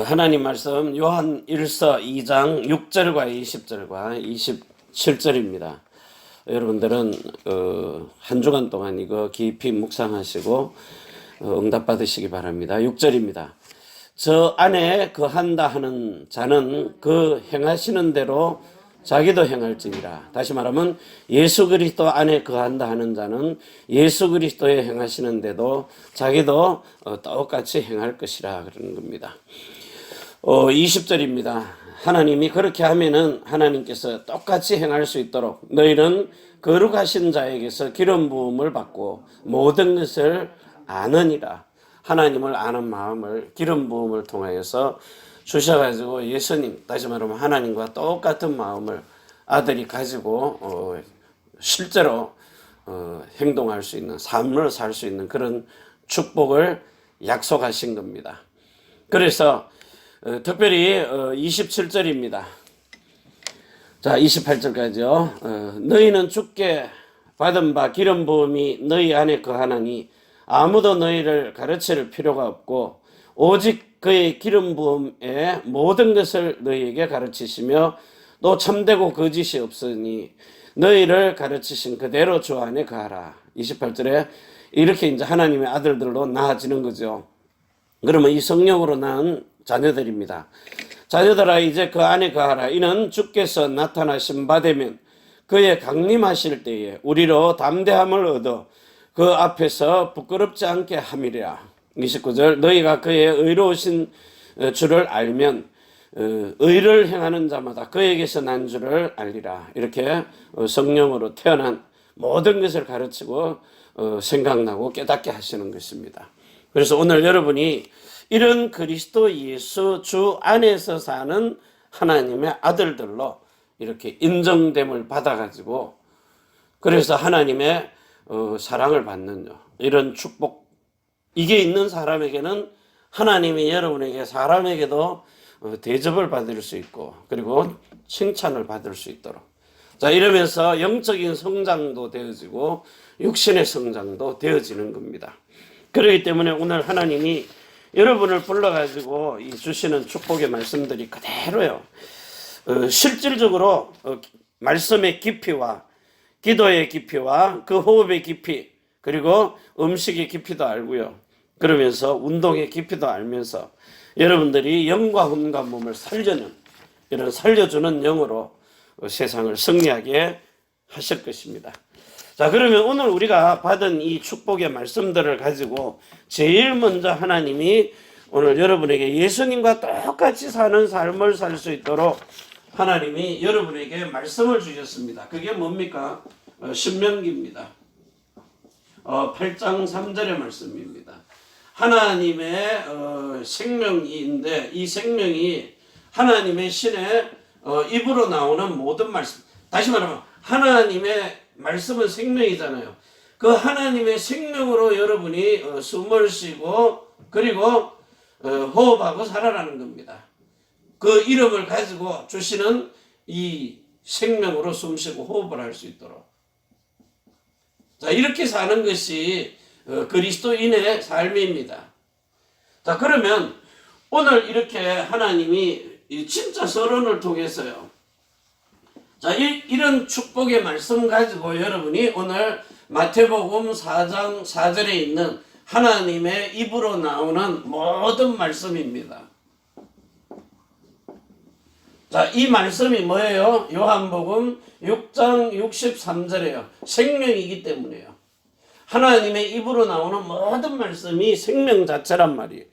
하나님 말씀 요한 1서 2장 6절과 20절과 27절입니다. 여러분들은 한 주간 동안 이거 깊이 묵상하시고 응답 받으시기 바랍니다. 6절입니다. 저 안에 거한다 하는 자는 그 행하시는 대로 자기도 행할지니라. 다시 말하면 예수 그리스도 안에 거한다 하는 자는 예수 그리스도의 행하시는데도 자기도 똑같이 행할 것이라 그러는 겁니다. 20절입니다. 하나님이 그렇게 하면은 하나님께서 똑같이 행할 수 있도록 너희는 거룩하신 자에게서 기름 부음을 받고 모든 것을 아느니라. 하나님을 아는 마음을 기름 부음을 통하여서 주셔가지고 예수님, 다시 말하면 하나님과 똑같은 마음을 아들이 가지고 실제로 행동할 수 있는, 삶을 살 수 있는 그런 축복을 약속하신 겁니다. 그래서 특별히 27절입니다. 자, 28절까지요. 너희는 주께 받은 바 기름 부음이 너희 안에 거하나니 아무도 너희를 가르칠 필요가 없고 오직 그의 기름 부음에 모든 것을 너희에게 가르치시며 또 참되고 거짓이 없으니 너희를 가르치신 그대로 주 안에 거하라. 28절에 이렇게 이제 하나님의 아들들로 나아지는 거죠. 그러면 이 성령으로 낳은 자녀들입니다. 자녀들아 이제 그 안에 거하라. 이는 주께서 나타나신 바 되면 그의 강림하실 때에 우리로 담대함을 얻어 그 앞에서 부끄럽지 않게 함이라. 29절 너희가 그의 의로우신 줄을 알면 의를 행하는 자마다 그에게서 난 줄을 알리라. 이렇게 성령으로 태어난 모든 것을 가르치고 생각나고 깨닫게 하시는 것입니다. 그래서 오늘 여러분이 이런 그리스도 예수 주 안에서 사는 하나님의 아들들로 이렇게 인정됨을 받아가지고 그래서 하나님의 사랑을 받는 이런 축복, 이게 있는 사람에게는 하나님이 여러분에게 사람에게도 대접을 받을 수 있고 그리고 칭찬을 받을 수 있도록, 자 이러면서 영적인 성장도 되어지고 육신의 성장도 되어지는 겁니다. 그렇기 때문에 오늘 하나님이 여러분을 불러가지고 이 주시는 축복의 말씀들이 그대로요. 실질적으로 말씀의 깊이와 기도의 깊이와 그 호흡의 깊이 그리고 음식의 깊이도 알고요. 그러면서 운동의 깊이도 알면서 여러분들이 영과魂과 몸을 살려는 이런 살려주는 영으로 세상을 승리하게 하실 것입니다. 자, 그러면 오늘 우리가 받은 이 축복의 말씀들을 가지고 제일 먼저 하나님이 오늘 여러분에게 예수님과 똑같이 사는 삶을 살 수 있도록 하나님이 여러분에게 말씀을 주셨습니다. 그게 뭡니까? 신명기입니다. 8장 3절의 말씀입니다. 하나님의 생명인데 이 생명이 하나님의 신의 입으로 나오는 모든 말씀, 다시 말하면 하나님의 말씀은 생명이잖아요. 그 하나님의 생명으로 여러분이 숨을 쉬고 그리고 호흡하고 살아라는 겁니다. 그 이름을 가지고 주시는 이 생명으로 숨쉬고 호흡을 할 수 있도록, 자 이렇게 사는 것이 그리스도인의 삶입니다. 자 그러면 오늘 이렇게 하나님이 진짜 서론을 통해서요, 자 이런 축복의 말씀 가지고 여러분이 오늘 마태복음 4장 4절에 있는 하나님의 입으로 나오는 모든 말씀입니다. 자, 이 말씀이 뭐예요? 요한복음 6장 63절이에요. 생명이기 때문에요. 하나님의 입으로 나오는 모든 말씀이 생명 자체란 말이에요.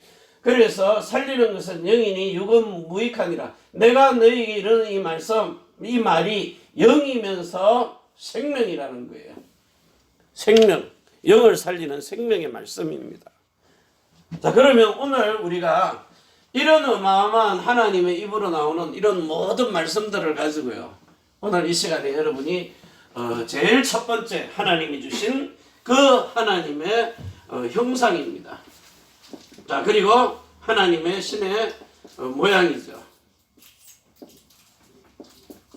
그래서 살리는 것은 영이니 육은 무익하니라. 내가 너희에게 이르는 이 말씀, 이 말이 영이면서 생명이라는 거예요. 생명, 영을 살리는 생명의 말씀입니다. 자, 그러면 오늘 우리가 이런 어마어마한 하나님의 입으로 나오는 이런 모든 말씀들을 가지고요, 오늘 이 시간에 여러분이 제일 첫 번째 하나님이 주신 그 하나님의 형상입니다. 자 그리고 하나님의 신의 모양이죠.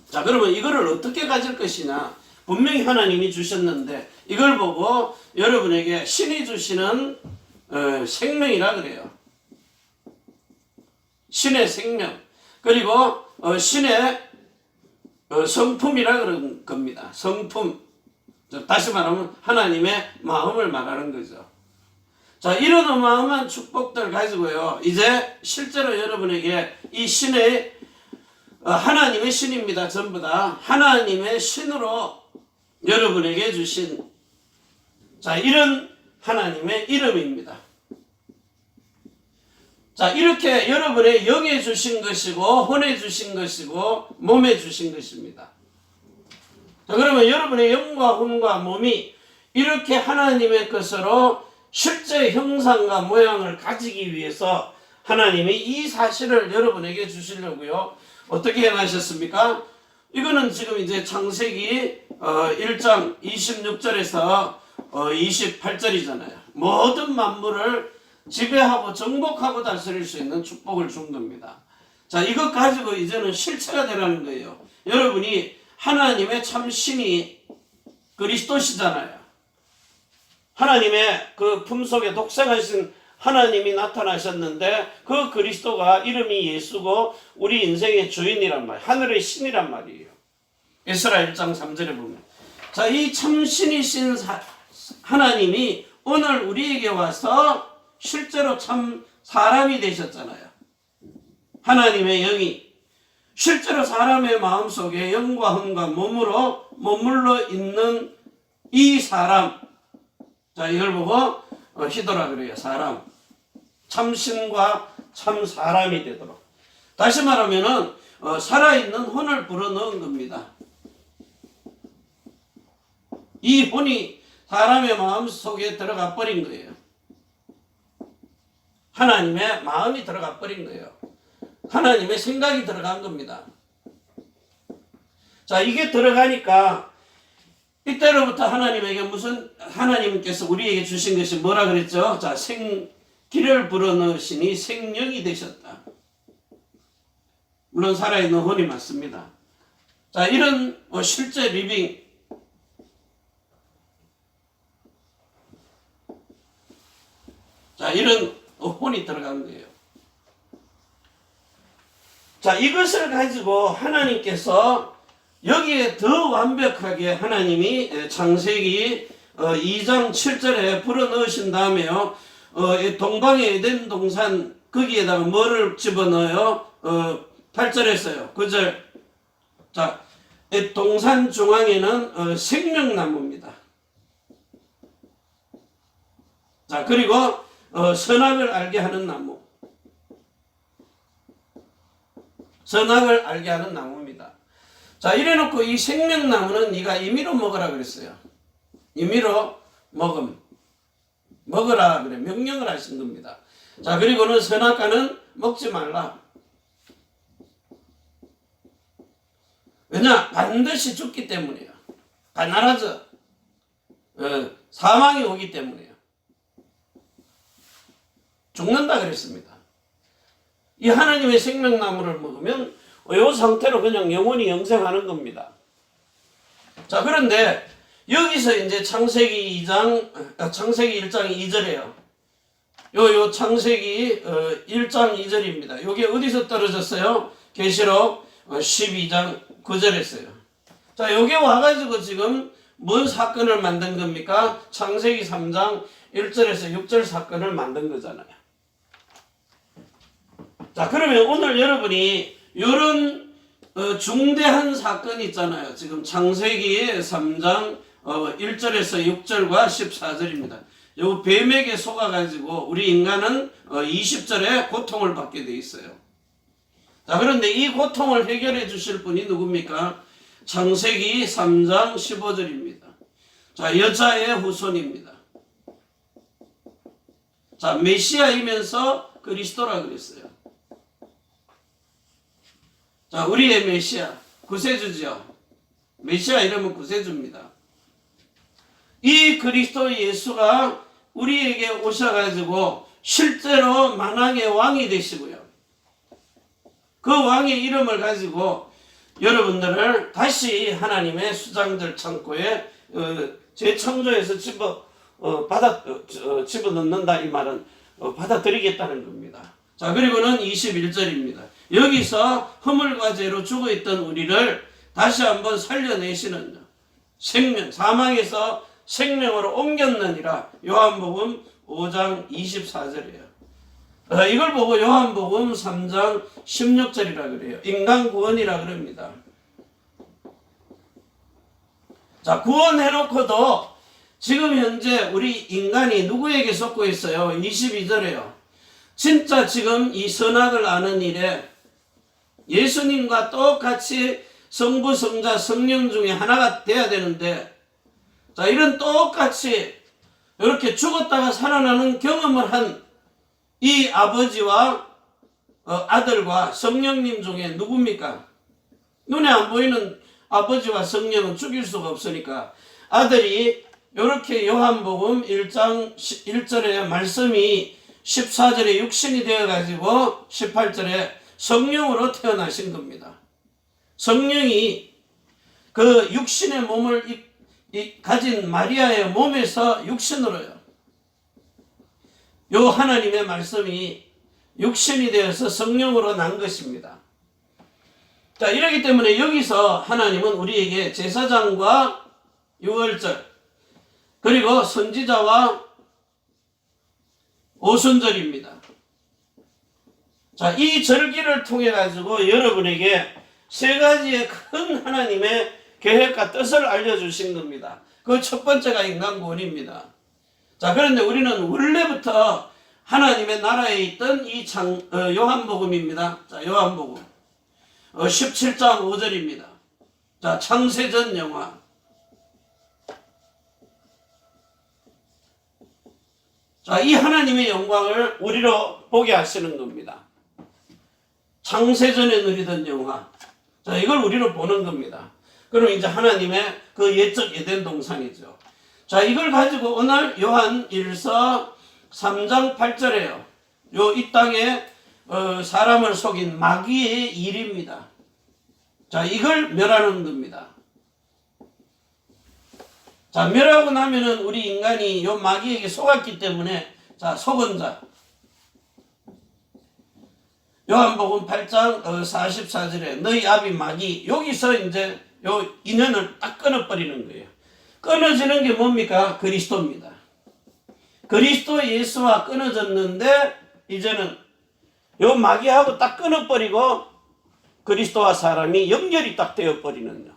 자 그러면 이거를 어떻게 가질 것이냐, 분명히 하나님이 주셨는데 이걸 보고 여러분에게 신이 주시는 생명이라 그래요. 신의 생명, 그리고 신의 성품이라 그런 겁니다. 성품. 다시 말하면 하나님의 마음을 말하는 거죠. 자, 이런 어마어마한 축복들 가지고요, 이제 실제로 여러분에게 이 신의 하나님의 신입니다. 전부 다 하나님의 신으로 여러분에게 주신, 자, 이런 하나님의 이름입니다. 자, 이렇게 여러분의 영에 주신 것이고 혼에 주신 것이고 몸에 주신 것입니다. 자, 그러면 여러분의 영과 혼과 몸이 이렇게 하나님의 것으로 실제 형상과 모양을 가지기 위해서 하나님이 이 사실을 여러분에게 주시려고요, 어떻게 행하셨습니까? 이거는 지금 이제 창세기 1장 26절에서 28절이잖아요. 모든 만물을 지배하고 정복하고 다스릴 수 있는 축복을 준 겁니다. 자, 이것 가지고 이제는 실체가 되라는 거예요. 여러분이 하나님의 참 신이 그리스도시잖아요. 하나님의 그 품속에 독생하신 하나님이 나타나셨는데 그 그리스도가 이름이 예수고 우리 인생의 주인이란 말이에요. 하늘의 신이란 말이에요. 에스라 1장 3절에 보면, 자, 이 참신이신 하나님이 오늘 우리에게 와서 실제로 참 사람이 되셨잖아요. 하나님의 영이 실제로 사람의 마음속에 영과 혼과 몸으로 머물러 있는 이 사람, 자, 이걸 보고 히도라 그래요. 사람. 참신과 참 사람이 되도록. 다시 말하면은 살아있는 혼을 불어넣은 겁니다. 이 혼이 사람의 마음 속에 들어가 버린 거예요. 하나님의 마음이 들어가 버린 거예요. 하나님의 생각이 들어간 겁니다. 자, 이게 들어가니까 이때로부터 하나님에게 하나님께서 우리에게 주신 것이 뭐라 그랬죠? 자, 기를 불어넣으시니 생명이 되셨다. 물론 살아있는 혼이 맞습니다. 자, 이런 실제 리빙, 자, 이런 혼이 들어간 거예요. 자, 이것을 가지고 하나님께서 여기에 더 완벽하게 하나님이 창세기 2장 7절에 불어넣으신 다음에요, 동방의 에덴 동산 거기에다가 뭐를 집어넣어요? 8절에서요. 9절. 자, 동산 중앙에는 생명나무입니다. 자, 그리고 선악을 알게 하는 나무. 선악을 알게 하는 나무입니다. 자, 이래놓고 이 생명나무는 네가 임의로 먹으라 그랬어요. 임의로 먹으라 그래. 명령을 하신 겁니다. 자, 그리고는 선악과는 먹지 말라. 왜냐? 반드시 죽기 때문이에요. 가나라져. 사망이 오기 때문이에요. 죽는다 그랬습니다. 이 하나님의 생명나무를 먹으면 이 상태로 그냥 영원히 영생하는 겁니다. 자, 그런데 여기서 이제 창세기 1장 2절이에요. 요 창세기 1장 2절입니다. 요게 어디서 떨어졌어요? 계시록 12장 9절에서요. 자, 요게 와가지고 지금 뭔 사건을 만든 겁니까? 창세기 3장 1절에서 6절 사건을 만든 거잖아요. 자, 그러면 오늘 여러분이 이런 중대한 사건이 있잖아요. 지금 창세기 3장 1절에서 6절과 14절입니다. 요 뱀에게 속아가지고 우리 인간은 20절에 고통을 받게 돼 있어요. 자, 그런데 이 고통을 해결해 주실 분이 누굽니까? 창세기 3장 15절입니다. 자, 여자의 후손입니다. 자, 메시아이면서 그리스도라 그랬어요. 자, 우리의 메시아, 구세주죠. 메시아 이름은 구세주입니다. 이 그리스도 예수가 우리에게 오셔가지고 실제로 만왕의 왕이 되시고요. 그 왕의 이름을 가지고 여러분들을 다시 하나님의 수장들 창고에 재창조해서 집어넣는다, 이 말은 받아들이겠다는 겁니다. 자, 그리고는 21절입니다. 여기서 허물과 죄로 죽어있던 우리를 다시 한번 살려내시는 생명, 사망에서 생명으로 옮겼느니라. 요한복음 5장 24절이에요. 이걸 보고 요한복음 3장 16절이라 그래요. 인간 구원이라 그럽니다. 자, 구원해놓고도 지금 현재 우리 인간이 누구에게 속고 있어요? 22절에요. 진짜 지금 이 선악을 아는 일에 예수님과 똑같이 성부, 성자, 성령 중에 하나가 돼야 되는데, 자, 이런 똑같이 이렇게 죽었다가 살아나는 경험을 한 이 아버지와 아들과 성령님 중에 누굽니까? 눈에 안 보이는 아버지와 성령은 죽일 수가 없으니까 아들이 이렇게 요한복음 1장 1절에 말씀이 14절에 육신이 되어가지고 18절에 성령으로 태어나신 겁니다. 성령이 그 육신의 몸을 가진 마리아의 몸에서 육신으로요. 요 하나님의 말씀이 육신이 되어서 성령으로 난 것입니다. 자, 이러기 때문에 여기서 하나님은 우리에게 제사장과 유월절 그리고 선지자와 오순절입니다. 자, 이 절기를 통해 가지고 여러분에게 세 가지의 큰 하나님의 계획과 뜻을 알려주신 겁니다. 그 첫 번째가 인간구원입니다. 자, 그런데 우리는 원래부터 하나님의 나라에 있던 이 요한복음입니다. 자, 요한복음 17장 5절입니다. 자, 창세전 영화. 자, 이 하나님의 영광을 우리로 보게 하시는 겁니다. 창세전에 누리던 영화. 자, 이걸 우리로 보는 겁니다. 그럼 이제 하나님의 그 옛적 에덴 동산이죠. 자, 이걸 가지고 오늘 요한 1서 3장 8절에요. 이 땅에 사람을 속인 마귀의 일입니다. 자, 이걸 멸하는 겁니다. 자, 멸하고 나면은 우리 인간이 요 마귀에게 속았기 때문에, 자, 속은 자. 요한복음 8장 44절에 너희 아비 마귀, 여기서 이제 요 인연을 딱 끊어버리는 거예요. 끊어지는 게 뭡니까? 그리스도입니다. 그리스도 예수와 끊어졌는데 이제는 요 마귀하고 딱 끊어버리고 그리스도와 사람이 연결이 딱 되어버리는요.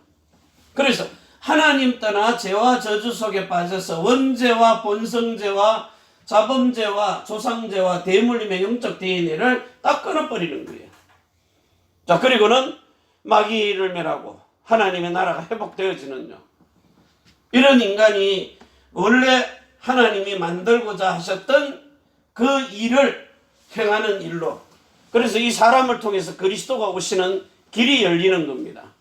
그래서 하나님 떠나 죄와 저주 속에 빠져서 원죄와 본성죄와 자범죄와 조상죄와 대물림의 영적 DNA를 딱 끊어버리는 거예요. 자, 그리고는 마귀를 멸하고 하나님의 나라가 회복되어지는요. 이런 인간이 원래 하나님이 만들고자 하셨던 그 일을 행하는 일로, 그래서 이 사람을 통해서 그리스도가 오시는 길이 열리는 겁니다.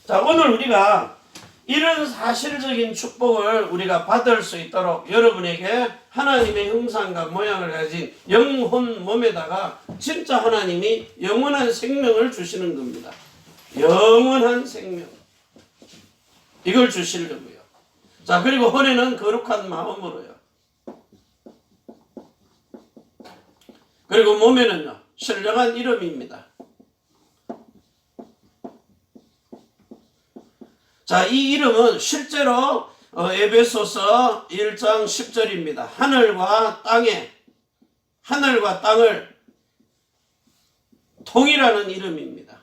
자, 오늘 우리가 이런 사실적인 축복을 우리가 받을 수 있도록 여러분에게 하나님의 형상과 모양을 가진 영혼 몸에다가 진짜 하나님이 영원한 생명을 주시는 겁니다. 영원한 생명. 이걸 주시려고요. 자, 그리고 혼에는 거룩한 마음으로요. 그리고 몸에는요, 신령한 이름입니다. 자, 이 이름은 실제로 에베소서 1장 10절입니다. 하늘과 땅을 통일하는 이름입니다.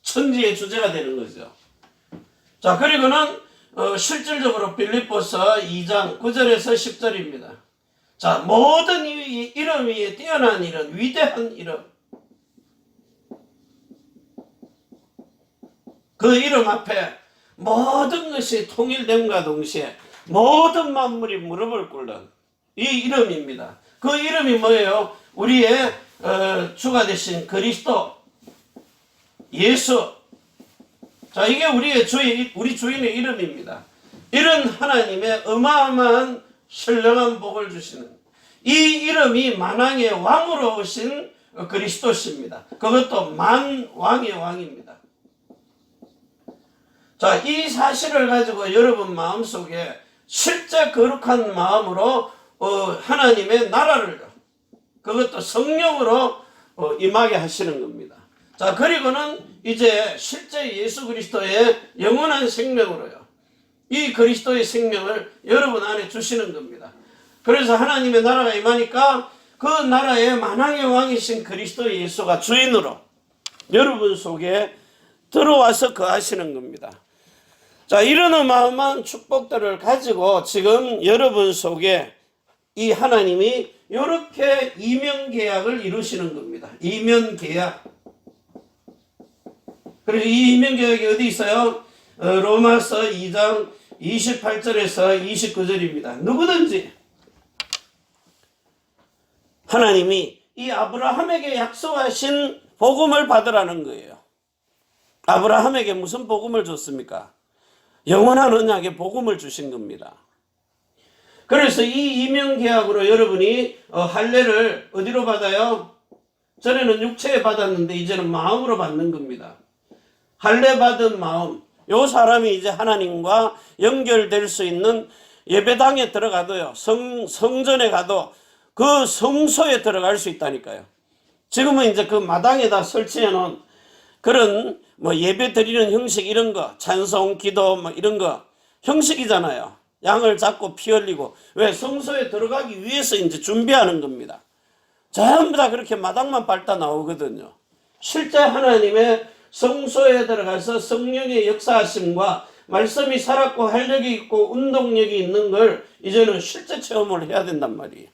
천지의 주제가 되는 거죠. 자, 그리고는 실질적으로 빌립보서 2장 9절에서 10절입니다. 자, 모든 이름 위에 뛰어난 이름, 위대한 이름. 그 이름 앞에 모든 것이 통일됨과 동시에 모든 만물이 무릎을 꿇는 이 이름입니다. 그 이름이 뭐예요? 우리의 주가 되신 그리스도, 예수. 자, 이게 우리 주인의 이름입니다. 이런 하나님의 어마어마한 신령한 복을 주시는 이 이름이 만왕의 왕으로 오신 그리스도십니다. 그것도 만왕의 왕입니다. 자, 이 사실을 가지고 여러분 마음속에 실제 거룩한 마음으로 하나님의 나라를, 그것도 성령으로 임하게 하시는 겁니다. 자, 그리고는 이제 실제 예수 그리스도의 영원한 생명으로요, 이 그리스도의 생명을 여러분 안에 주시는 겁니다. 그래서 하나님의 나라가 임하니까 그 나라의 만왕의 왕이신 그리스도 예수가 주인으로 여러분 속에 들어와서 거하시는 겁니다. 자, 이런 어마어마한 축복들을 가지고 지금 여러분 속에 이 하나님이 이렇게 이면계약을 이루시는 겁니다. 이면계약. 그래서 이 이면계약이 어디 있어요? 로마서 2장 28절에서 29절입니다. 누구든지 하나님이 이 아브라함에게 약속하신 복음을 받으라는 거예요. 아브라함에게 무슨 복음을 줬습니까? 영원한 언약의 복음을 주신 겁니다. 그래서 이 이면계약으로 여러분이 할례를 어디로 받아요? 전에는 육체에 받았는데 이제는 마음으로 받는 겁니다. 할례 받은 마음, 요 사람이 이제 하나님과 연결될 수 있는 예배당에 들어가도요, 성전에 가도 그 성소에 들어갈 수 있다니까요. 지금은 이제 그 마당에다 설치해 놓은 그런 예배 드리는 형식, 이런 거, 찬송, 기도 이런 거 형식이잖아요. 양을 잡고 피 흘리고. 왜? 성소에 들어가기 위해서 이제 준비하는 겁니다. 전부 다 그렇게 마당만 밟다 나오거든요. 실제 하나님의 성소에 들어가서 성령의 역사하심과 말씀이 살았고 활력이 있고 운동력이 있는 걸 이제는 실제 체험을 해야 된단 말이에요.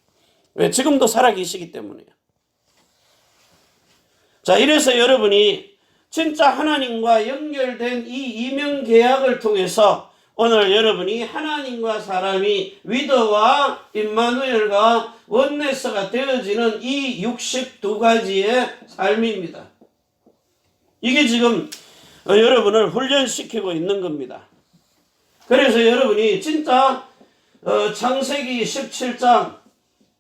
왜? 지금도 살아계시기 때문에요. 자, 이래서 여러분이 진짜 하나님과 연결된 이 이면계약을 통해서 오늘 여러분이 하나님과 사람이 위도와 임마누엘과 원네스가 되어지는 이 62가지의 삶입니다. 이게 지금 여러분을 훈련시키고 있는 겁니다. 그래서 여러분이 진짜 창세기 17장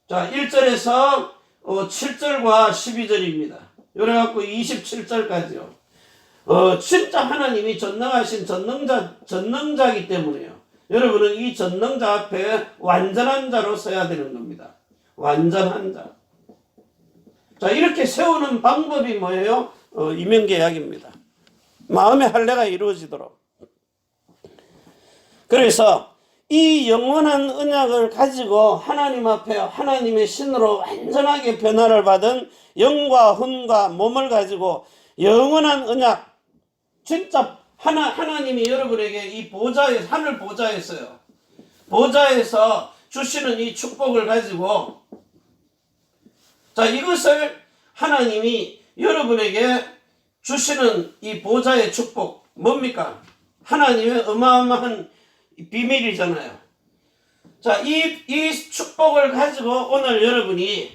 자 1절에서 7절과 12절입니다. 그래갖고 27절까지요. 진짜 하나님이 전능하신 전능자이기 때문에요. 여러분은 이 전능자 앞에 완전한 자로 서야 되는 겁니다. 완전한 자. 자, 이렇게 세우는 방법이 뭐예요? 이면계약입니다. 마음의 할례가 이루어지도록. 그래서 이 영원한 언약을 가지고 하나님 앞에 하나님의 신으로 완전하게 변화를 받은 영과 혼과 몸을 가지고 영원한 언약, 진짜 하나님이 여러분에게 이 보좌에, 하늘 보좌에서요, 보좌에서 주시는 이 축복을 가지고, 자, 이것을 하나님이 여러분에게 주시는 이 보좌의 축복, 뭡니까? 하나님의 어마어마한 비밀이잖아요. 자, 이 축복을 가지고 오늘 여러분이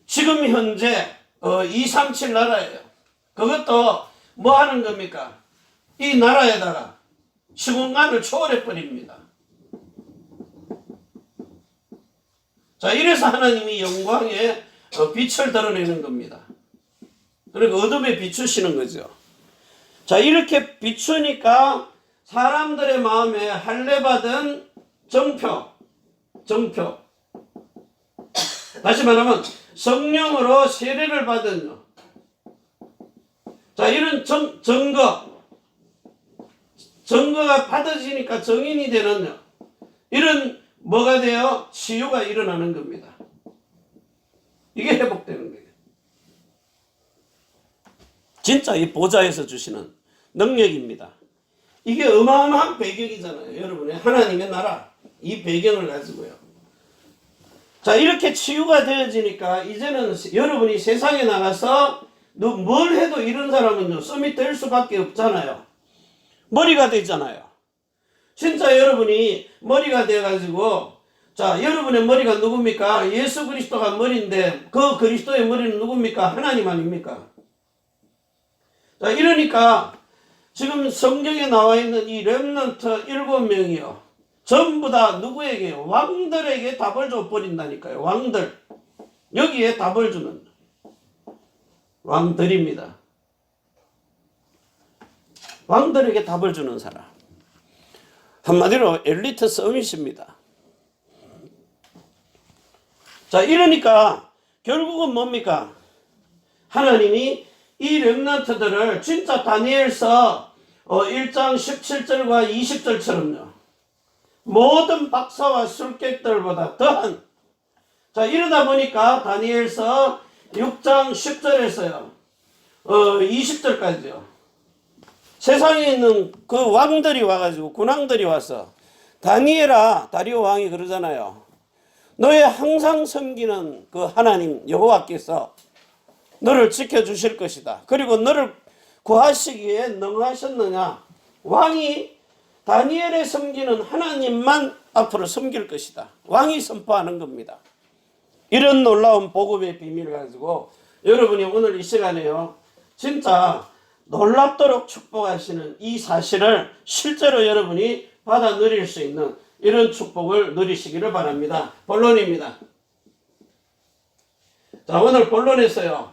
지금 현재 237 나라예요. 그것도 뭐 하는 겁니까? 이 나라에다가 시공간을 초월해 버립니다. 자, 이래서 하나님이 영광의 빛을 드러내는 겁니다. 그리고 어둠에 비추시는 거죠. 자, 이렇게 비추니까 사람들의 마음에 할례받은 정표. 다시 말하면 성령으로 세례를 받은, 자, 이런 증거가 받아지니까 정인이 되는 이런 뭐가 돼요? 치유가 일어나는 겁니다. 이게 회복되는 거예요. 진짜 이 보좌에서 주시는 능력입니다. 이게 어마어마한 배경이잖아요. 여러분의 하나님의 나라, 이 배경을 가지고요. 자, 이렇게 치유가 되어지니까 이제는 여러분이 세상에 나가서 뭘 해도 이런 사람은요, 썸이 될 수밖에 없잖아요. 머리가 되잖아요. 진짜 여러분이 머리가 돼가지고, 자, 여러분의 머리가 누굽니까? 예수 그리스도가 머리인데 그 그리스도의 머리는 누굽니까? 하나님 아닙니까? 자, 이러니까 지금 성경에 나와 있는 이 렘넌트 7명이요. 전부 다 누구에게요? 왕들에게 답을 줘버린다니까요. 왕들. 여기에 답을 주는 왕들입니다. 왕들에게 답을 주는 사람. 한마디로 엘리트 서밋입니다. 자, 이러니까 결국은 뭡니까? 하나님이 이 렘넌트들을 진짜 다니엘서 1장 17절과 20절처럼요. 모든 박사와 술객들보다 더한, 자, 이러다 보니까 다니엘서 6장 10절에서요 20절까지요 세상에 있는 그 왕들이 와가지고 군왕들이 와서 다니엘아, 다리오 왕이 그러잖아요. 너의 항상 섬기는 그 하나님 여호와께서 너를 지켜주실 것이다. 그리고 너를 구하시기에 능하셨느냐? 왕이 다니엘의 섬기는 하나님만 앞으로 섬길 것이다. 왕이 선포하는 겁니다. 이런 놀라운 복음의 비밀을 가지고 여러분이 오늘 이 시간에요 진짜 놀랍도록 축복하시는 이 사실을 실제로 여러분이 받아 누릴 수 있는 이런 축복을 누리시기를 바랍니다. 본론입니다. 자, 오늘 본론에서요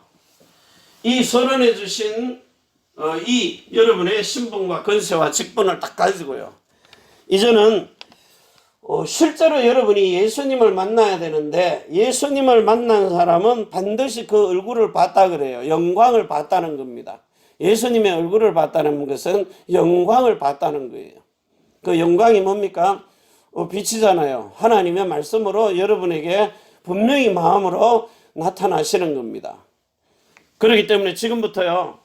이 선언해 주신 이 여러분의 신분과 권세와 직분을 딱 가지고요 이제는 실제로 여러분이 예수님을 만나야 되는데 예수님을 만난 사람은 반드시 그 얼굴을 봤다 그래요. 영광을 봤다는 겁니다. 예수님의 얼굴을 봤다는 것은 영광을 봤다는 거예요. 그 영광이 뭡니까? 빛이잖아요. 하나님의 말씀으로 여러분에게 분명히 마음으로 나타나시는 겁니다. 그렇기 때문에 지금부터요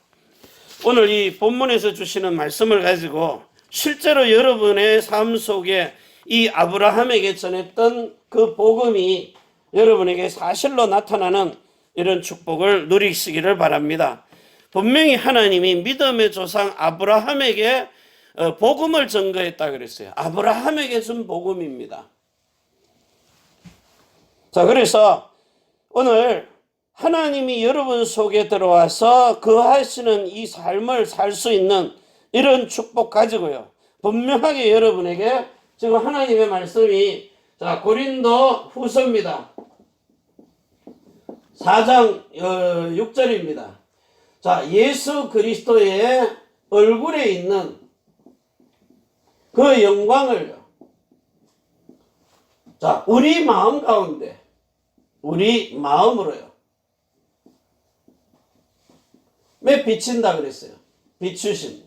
오늘 이 본문에서 주시는 말씀을 가지고 실제로 여러분의 삶 속에 이 아브라함에게 전했던 그 복음이 여러분에게 사실로 나타나는 이런 축복을 누리시기를 바랍니다. 분명히 하나님이 믿음의 조상 아브라함에게 복음을 증거했다 그랬어요. 아브라함에게 준 복음입니다. 자, 그래서 오늘 하나님이 여러분 속에 들어와서 거하시는 이 삶을 살 수 있는 이런 축복 가지고요 분명하게 여러분에게 지금 하나님의 말씀이 자 고린도 후서입니다. 4장 6절입니다. 자, 예수 그리스도의 얼굴에 있는 그 영광을 자 우리 마음 가운데 우리 마음으로요 왜 비친다 그랬어요? 비추심.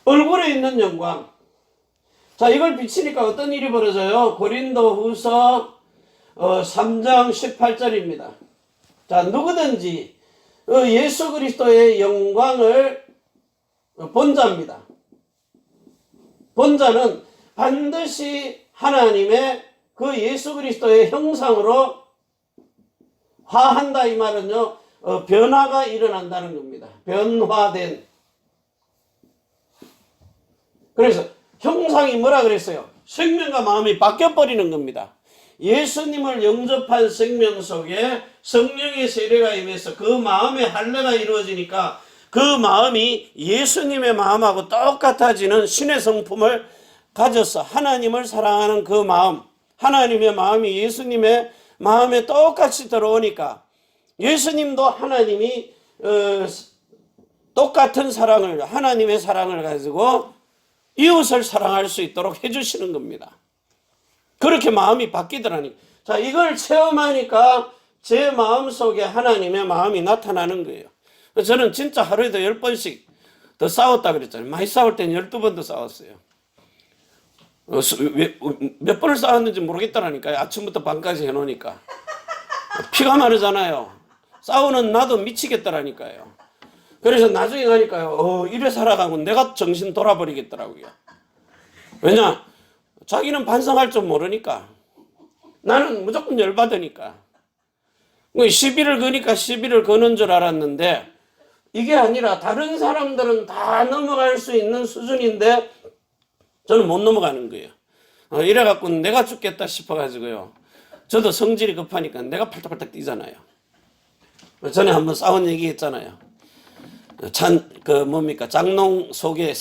얼굴에 있는 영광. 자, 이걸 비치니까 어떤 일이 벌어져요? 고린도 후서 3장 18절입니다. 자, 누구든지 예수 그리스도의 영광을 본 자입니다. 본 자는 반드시 하나님의 그 예수 그리스도의 형상으로 화한다 이 말은요 변화가 일어난다는 겁니다. 변화된. 그래서 형상이 뭐라 그랬어요? 생명과 마음이 바뀌어버리는 겁니다. 예수님을 영접한 생명 속에 성령의 세례가 임해서 그 마음의 할례가 이루어지니까 그 마음이 예수님의 마음하고 똑같아지는 신의 성품을 가져서 하나님을 사랑하는 그 마음, 하나님의 마음이 예수님의 마음에 똑같이 들어오니까 예수님도 하나님이 똑같은 사랑을, 하나님의 사랑을 가지고 이웃을 사랑할 수 있도록 해주시는 겁니다. 그렇게 마음이 바뀌더라니. 자, 이걸 체험하니까 제 마음 속에 하나님의 마음이 나타나는 거예요. 저는 진짜 하루에도 10번씩 더 싸웠다 그랬잖아요. 많이 싸울 때는 12번도 싸웠어요. 몇 번을 싸웠는지 모르겠다라니까요. 아침부터 밤까지 해놓으니까. 피가 마르잖아요. 싸우는 나도 미치겠더라니까요. 그래서 나중에 가니까요. 이래 살아가고 내가 정신 돌아버리겠더라고요. 왜냐? 자기는 반성할 줄 모르니까. 나는 무조건 열받으니까. 시비를 거니까 시비를 거는 줄 알았는데 이게 아니라 다른 사람들은 다 넘어갈 수 있는 수준인데 저는 못 넘어가는 거예요. 이래갖고 내가 죽겠다 싶어가지고요. 저도 성질이 급하니까 내가 팔딱팔딱 뛰잖아요. 전에 한번 싸운 얘기 했잖아요. 장롱 속에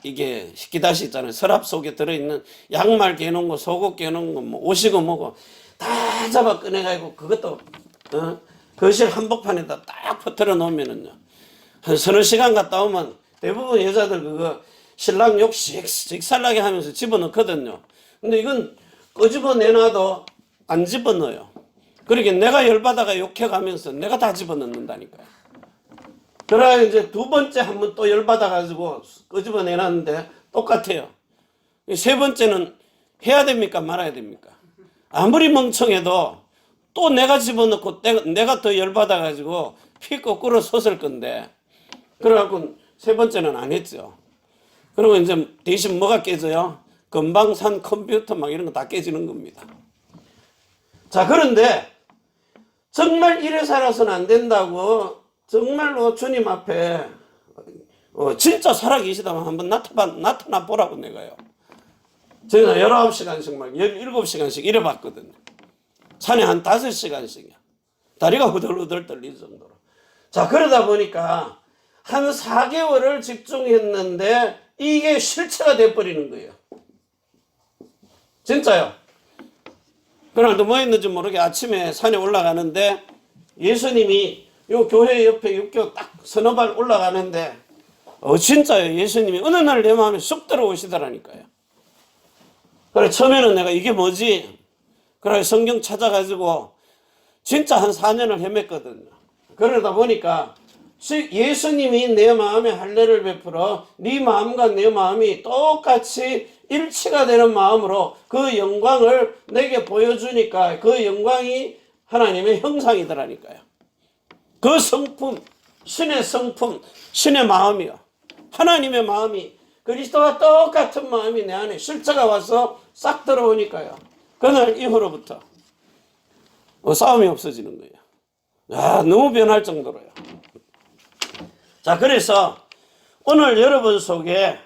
이게 식기다시 있잖아요. 서랍 속에 들어있는 양말 개놓은 거, 속옷 개놓은 거, 뭐 옷이고 뭐고 다 잡아 꺼내가지고 그것도 거실 한복판에다 딱 퍼뜨려 놓으면은요. 한 서너 시간 갔다 오면 대부분 여자들 그거 신랑 욕 씩씩살나게 하면서 집어넣거든요. 근데 이건 끄집어내놔도 안 집어넣어요. 그러니까 내가 열받아가 욕해가면서 내가 다 집어넣는다니까요. 그러나 이제 두 번째 한번 또 열받아가지고 끄집어내놨는데 똑같아요. 세 번째는 해야 됩니까? 말아야 됩니까? 아무리 멍청해도 또 내가 집어넣고 내가 더 열받아가지고 피 거꾸로 섰을 건데, 그래갖고 세 번째는 안 했죠. 그리고 이제 대신 뭐가 깨져요? 금방 산 컴퓨터 막 이런 거 다 깨지는 겁니다. 자, 그런데 정말 이래 살아서는 안 된다고 정말로 주님 앞에 진짜 살아계시다면 한번 나타나 보라고 내가요. 제가 19시간씩 막 17시간씩 이래 봤거든요. 산에 한 5시간씩이야. 다리가 후들후들 떨릴 정도로. 자, 그러다 보니까 한 4개월을 집중했는데 이게 실체가 돼버리는 거예요. 진짜요. 그날도 뭐 했는지 모르게 아침에 산에 올라가는데 예수님이 요 교회 옆에 육교 딱 서너 발 올라가는데 진짜요. 예수님이 어느 날 내 마음에 쑥 들어오시더라니까요. 그래 처음에는 내가 이게 뭐지? 그래 성경 찾아가지고 진짜 한 4년을 헤맸거든요. 그러다 보니까 예수님이 내 마음에 할례를 베풀어 네 마음과 내 마음이 똑같이 일치가 되는 마음으로 그 영광을 내게 보여주니까 그 영광이 하나님의 형상이더라니까요. 그 성품, 신의 성품, 신의 마음이요. 하나님의 마음이 그리스도와 똑같은 마음이 내 안에 실체가 와서 싹 들어오니까요. 그날 이후로부터 싸움이 없어지는 거예요. 야, 너무 변할 정도로요. 자, 그래서 오늘 여러분 속에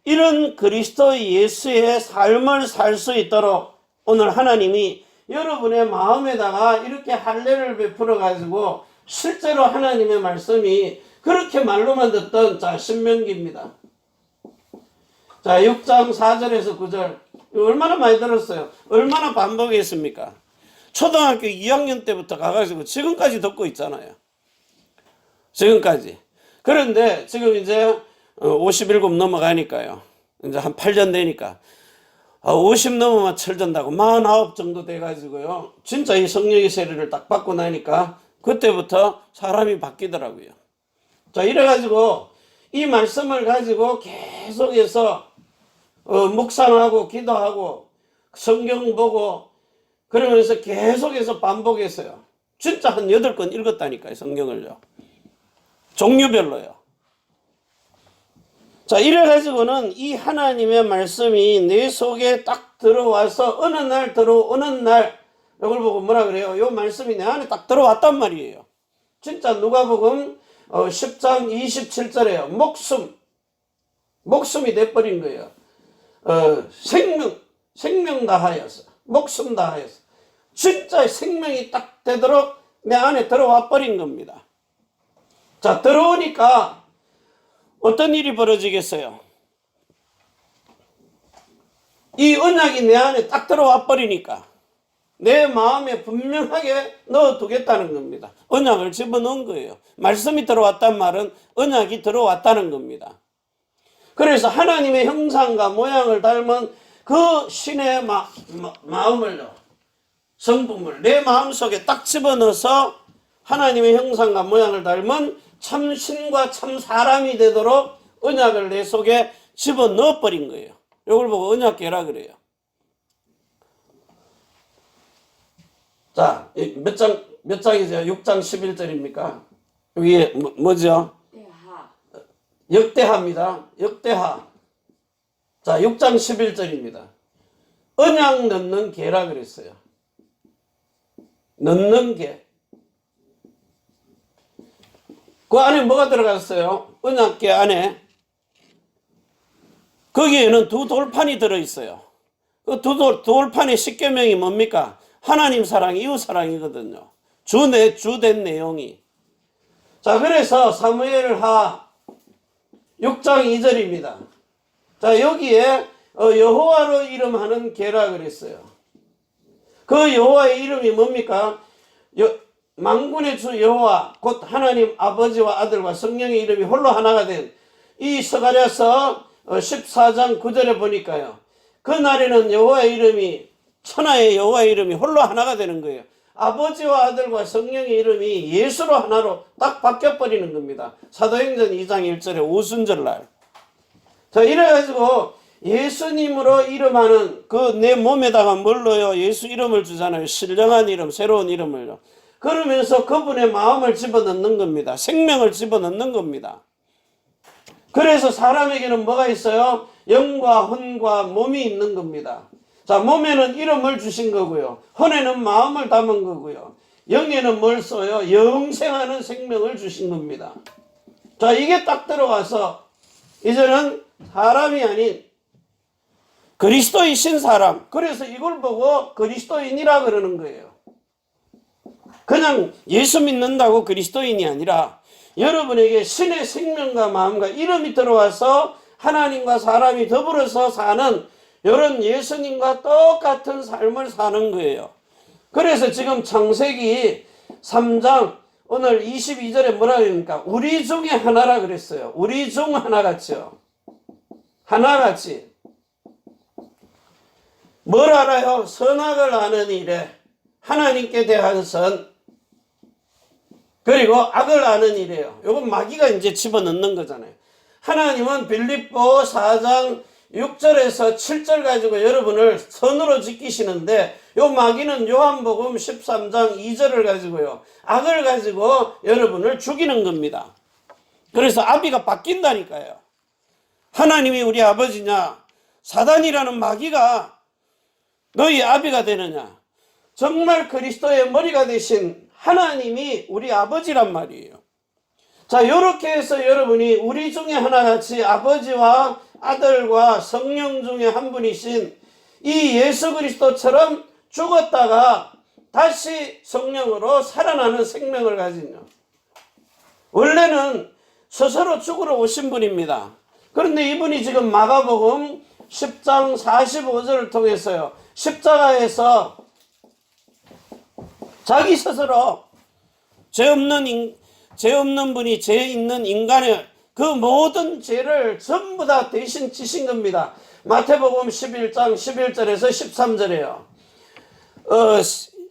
이런 그리스도 예수의 삶을 살 수 있도록 오늘 하나님이 여러분의 마음에다가 이렇게 할례를 베풀어 가지고 실제로 하나님의 말씀이 그렇게 말로만 듣던 자 신명기입니다. 자 6장 4절에서 9절 얼마나 많이 들었어요. 얼마나 반복했습니까? 초등학교 2학년 때부터 가가지고 지금까지 듣고 있잖아요. 지금까지. 그런데 지금 이제 57 넘어가니까요. 이제 한 8년 되니까 50 넘으면 철든다고 49 정도 돼가지고요. 진짜 이 성령의 세례를 딱 받고 나니까 그때부터 사람이 바뀌더라고요. 자, 이래가지고 이 말씀을 가지고 계속해서 묵상하고 기도하고 성경 보고 그러면서 계속해서 반복했어요. 진짜 한 8권 읽었다니까요. 성경을요. 종류별로요. 자, 이래가지고는 이 하나님의 말씀이 내 속에 딱 들어와서 어느 날 들어오는 날 이걸 보고 뭐라 그래요? 요 말씀이 내 안에 딱 들어왔단 말이에요. 진짜 누가복음 10장 27절에요. 목숨이 돼버린 거예요. 생명 다하여서 목숨 다하여서 진짜 생명이 딱 되도록 내 안에 들어와 버린 겁니다. 자, 들어오니까 어떤 일이 벌어지겠어요? 이 언약이 내 안에 딱 들어와 버리니까 내 마음에 분명하게 넣어두겠다는 겁니다. 언약을 집어넣은 거예요. 말씀이 들어왔단 말은 언약이 들어왔다는 겁니다. 그래서 하나님의 형상과 모양을 닮은 그 신의 마음을요, 성품을 내 마음속에 딱 집어넣어서 하나님의 형상과 모양을 닮은 참 신과 참 사람이 되도록 언약을 내 속에 집어넣어 버린 거예요. 이걸 보고 언약궤라 그래요. 자, 몇 장이죠? 6장 11절입니까? 여기에 뭐죠? 역대하입니다. 역대하. 자, 6장 11절입니다. 언약 넣는 궤라 그랬어요. 넣는 궤. 그 안에 뭐가 들어갔어요? 언약궤 안에 거기에는 두 돌판이 들어있어요. 그 두 돌판의 십계명이 뭡니까? 하나님 사랑, 이웃 사랑이거든요. 주된 내용이. 자, 그래서 사무엘하 6장 2절입니다. 자, 여기에 여호와로 이름하는 궤라 그랬어요. 그 여호와의 이름이 뭡니까? 만군의 주 여호와 곧 하나님 아버지와 아들과 성령의 이름이 홀로 하나가 된 이 스가랴서 14장 9절에 보니까요. 그 날에는 여호와의 이름이 천하의 여호와 이름이 홀로 하나가 되는 거예요. 아버지와 아들과 성령의 이름이 예수로 하나로 딱 바뀌어버리는 겁니다. 사도행전 2장 1절에 오순절날. 자, 이래가지고 예수님으로 이름하는 그 내 몸에다가 뭘 넣어요? 예수 이름을 주잖아요. 신령한 이름, 새로운 이름을요. 그러면서 그분의 마음을 집어넣는 겁니다. 생명을 집어넣는 겁니다. 그래서 사람에게는 뭐가 있어요? 영과 혼과 몸이 있는 겁니다. 자, 몸에는 이름을 주신 거고요. 혼에는 마음을 담은 거고요. 영에는 뭘 써요? 영생하는 생명을 주신 겁니다. 자, 이게 딱 들어가서 이제는 사람이 아닌 그리스도이신 사람. 그래서 이걸 보고 그리스도인이라 그러는 거예요. 그냥 예수 믿는다고 그리스도인이 아니라 여러분에게 신의 생명과 마음과 이름이 들어와서 하나님과 사람이 더불어서 사는 이런 예수님과 똑같은 삶을 사는 거예요. 그래서 지금 창세기 3장 오늘 22절에 뭐라 그러니까 우리 중에 하나라 그랬어요. 우리 중 하나같이요. 하나같이. 뭘 알아요? 선악을 아는 일에 하나님께 대한 선, 그리고 악을 아는 일이에요. 이건 마귀가 이제 집어넣는 거잖아요. 하나님은 빌립보 4장 6절에서 7절 가지고 여러분을 선으로 지키시는데 요 마귀는 요한복음 13장 2절을 가지고요. 악을 가지고 여러분을 죽이는 겁니다. 그래서 아비가 바뀐다니까요. 하나님이 우리 아버지냐? 사단이라는 마귀가 너희 아비가 되느냐? 정말 그리스도의 머리가 되신 하나님이 우리 아버지란 말이에요. 자, 요렇게 해서 여러분이 우리 중에 하나같이 아버지와 아들과 성령 중에 한 분이신 이 예수 그리스도처럼 죽었다가 다시 성령으로 살아나는 생명을 가진요. 원래는 스스로 죽으러 오신 분입니다. 그런데 이분이 지금 마가복음 10장 45절을 통해서요. 십자가에서 자기 스스로 죄 없는 분이 죄 있는 인간의 그 모든 죄를 전부 다 대신 지신 겁니다. 마태복음 11장 11절에서 13절에요.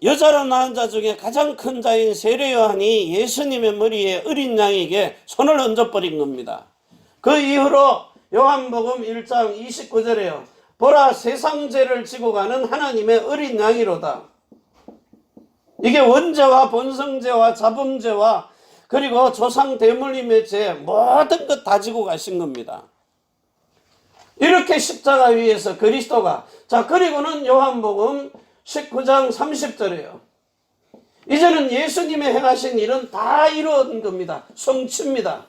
여자로 낳은 자 중에 가장 큰 자인 세례 요한이 예수님의 머리에 어린 양에게 손을 얹어버린 겁니다. 그 이후로 요한복음 1장 29절에요. 보라, 세상 죄를 지고 가는 하나님의 어린 양이로다. 이게 원죄와 본성죄와 자범죄와 그리고 조상 대물림의 죄 모든 것 다 지고 가신 겁니다. 이렇게 십자가 위에서 그리스도가, 자, 그리고는 요한복음 19장 30절이에요. 이제는 예수님의 행하신 일은 다 이루어진 겁니다. 성취입니다.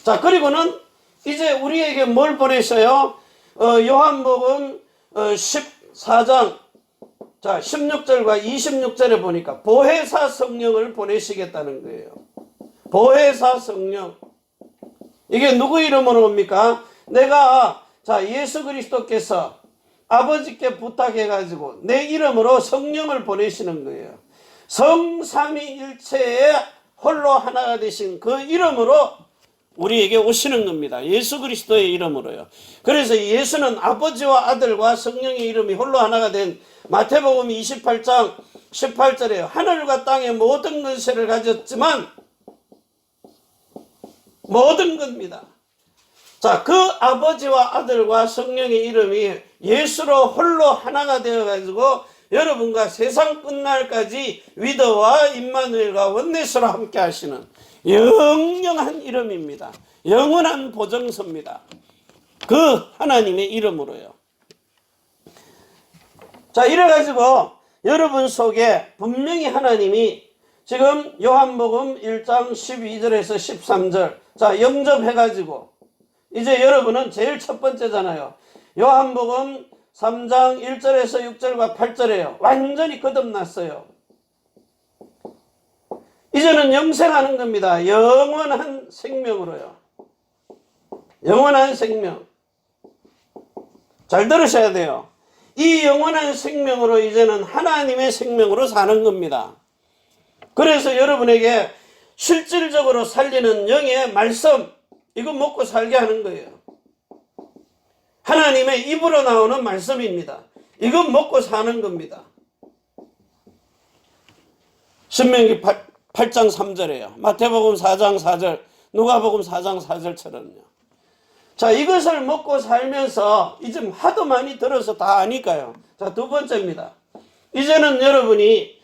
자, 그리고는 이제 우리에게 뭘 보내셔요? 요한복음 14장 자 16절과 26절에 보니까 보혜사 성령을 보내시겠다는 거예요. 보혜사 성령. 이게 누구 이름으로 옵니까? 내가 자 예수 그리스도께서 아버지께 부탁해가지고 내 이름으로 성령을 보내시는 거예요. 성삼위일체의 홀로 하나가 되신 그 이름으로 우리에게 오시는 겁니다. 예수 그리스도의 이름으로요. 그래서 예수는 아버지와 아들과 성령의 이름이 홀로 하나가 된 마태복음 28장 18절에요. 하늘과 땅의 모든 권세를 가졌지만 모든 겁니다. 자, 그 아버지와 아들과 성령의 이름이 예수로 홀로 하나가 되어가지고 여러분과 세상 끝날까지 위더와 임마누엘과 원내스로 함께 하시는 영영한 이름입니다. 영원한 보증서입니다. 그 하나님의 이름으로요. 자, 이래가지고 여러분 속에 분명히 하나님이 지금 요한복음 1장 12절에서 13절 자 영접해가지고 이제 여러분은 제일 첫 번째잖아요. 요한복음 3장 1절에서 6절과 8절에요. 완전히 거듭났어요. 이제는 영생하는 겁니다. 영원한 생명으로요. 영원한 생명. 잘 들으셔야 돼요. 이 영원한 생명으로 이제는 하나님의 생명으로 사는 겁니다. 그래서 여러분에게 실질적으로 살리는 영의 말씀, 이거 먹고 살게 하는 거예요. 하나님의 입으로 나오는 말씀입니다. 이건 먹고 사는 겁니다. 신명기 8장 3절에요. 마태복음 4장 4절, 누가복음 4장 4절처럼요. 자, 이것을 먹고 살면서 이제 하도 많이 들어서 다 아니까요. 자, 두 번째입니다. 이제는 여러분이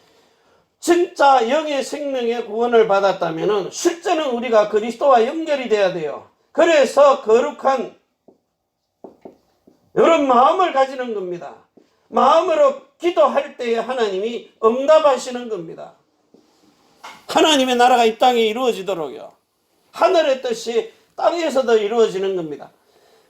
진짜 영의 생명의 구원을 받았다면 실제는 우리가 그리스도와 연결이 돼야 돼요. 그래서 거룩한 이런 마음을 가지는 겁니다. 마음으로 기도할 때에 하나님이 응답하시는 겁니다. 하나님의 나라가 이 땅에 이루어지도록요. 하늘의 뜻이 땅에서도 이루어지는 겁니다.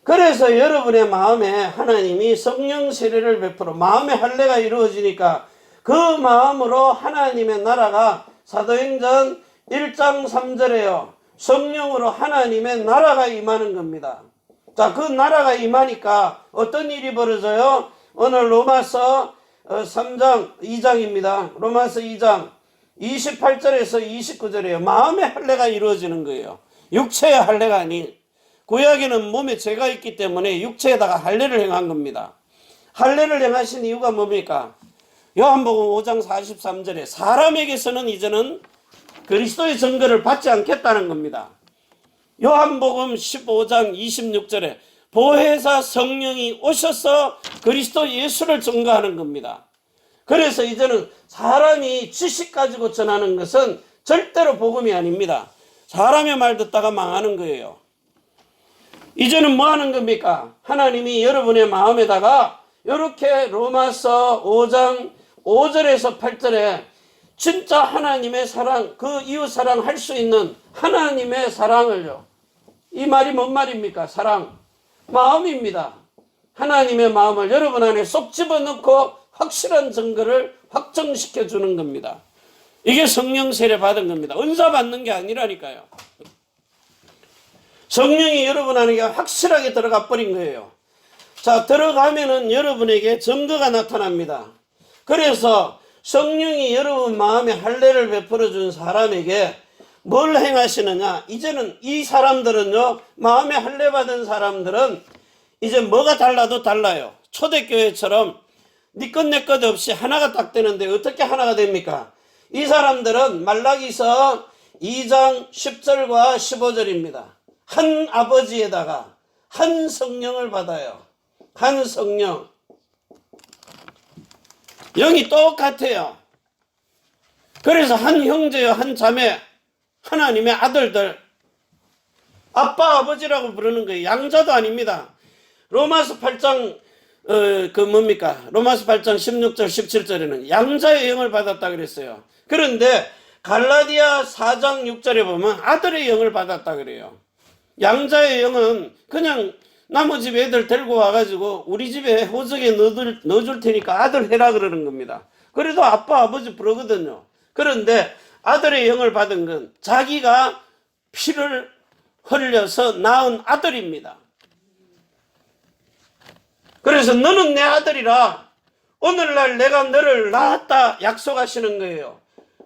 그래서 여러분의 마음에 하나님이 성령 세례를 베풀어 마음의 할례가 이루어지니까 그 마음으로 하나님의 나라가 사도행전 1장 3절에요. 성령으로 하나님의 나라가 임하는 겁니다. 자, 그 나라가 임하니까 어떤 일이 벌어져요? 오늘 로마서 3장 2장입니다. 로마서 2장 28절에서 29절이에요. 마음의 할례가 이루어지는 거예요. 육체의 할례가 아닌, 구약에는 몸에 죄가 있기 때문에 육체에다가 할례를 행한 겁니다. 할례를 행하신 이유가 뭡니까? 요한복음 5장 43절에 사람에게서는 이제는 그리스도의 증거를 받지 않겠다는 겁니다. 요한복음 15장 26절에 보혜사 성령이 오셔서 그리스도 예수를 증거하는 겁니다. 그래서 이제는 사람이 지식 가지고 전하는 것은 절대로 복음이 아닙니다. 사람의 말 듣다가 망하는 거예요. 이제는 뭐 하는 겁니까? 하나님이 여러분의 마음에다가 이렇게 로마서 5장 5절에서 8절에 진짜 하나님의 사랑, 그 이웃 사랑 할 수 있는 하나님의 사랑을요. 이 말이 뭔 말입니까? 사랑. 마음입니다. 하나님의 마음을 여러분 안에 쏙 집어넣고 확실한 증거를 확정시켜 주는 겁니다. 이게 성령 세례 받은 겁니다. 은사 받는 게 아니라니까요. 성령이 여러분 안에 확실하게 들어가 버린 거예요. 자, 들어가면은 여러분에게 증거가 나타납니다. 그래서 성령이 여러분 마음에 할례를 베풀어 준 사람에게 뭘 행하시느냐? 이제는 이 사람들은요, 마음에 할례 받은 사람들은 이제 뭐가 달라도 달라요. 초대교회처럼 네 것 내 것 없이 하나가 딱 되는데 어떻게 하나가 됩니까? 이 사람들은 말라기서 2장 10절과 15절입니다. 한 아버지에다가 한 성령을 받아요. 한 성령. 영이 똑같아요. 그래서 한 형제요, 한 자매, 하나님의 아들들, 아빠, 아버지라고 부르는 거예요. 양자도 아닙니다. 로마서 8장 로마서 8장 16절 17절에는 양자의 영을 받았다 그랬어요. 그런데 갈라디아 4장 6절에 보면 아들의 영을 받았다 그래요. 양자의 영은 그냥 나무 집 애들 데리고 와가지고 우리 집에 호적에 넣어줄 테니까 아들 해라 그러는 겁니다. 그래도 아빠 아버지 부르거든요. 그런데 아들의 영을 받은 건 자기가 피를 흘려서 낳은 아들입니다. 그래서 너는 내 아들이라 오늘날 내가 너를 낳았다 약속하시는 거예요.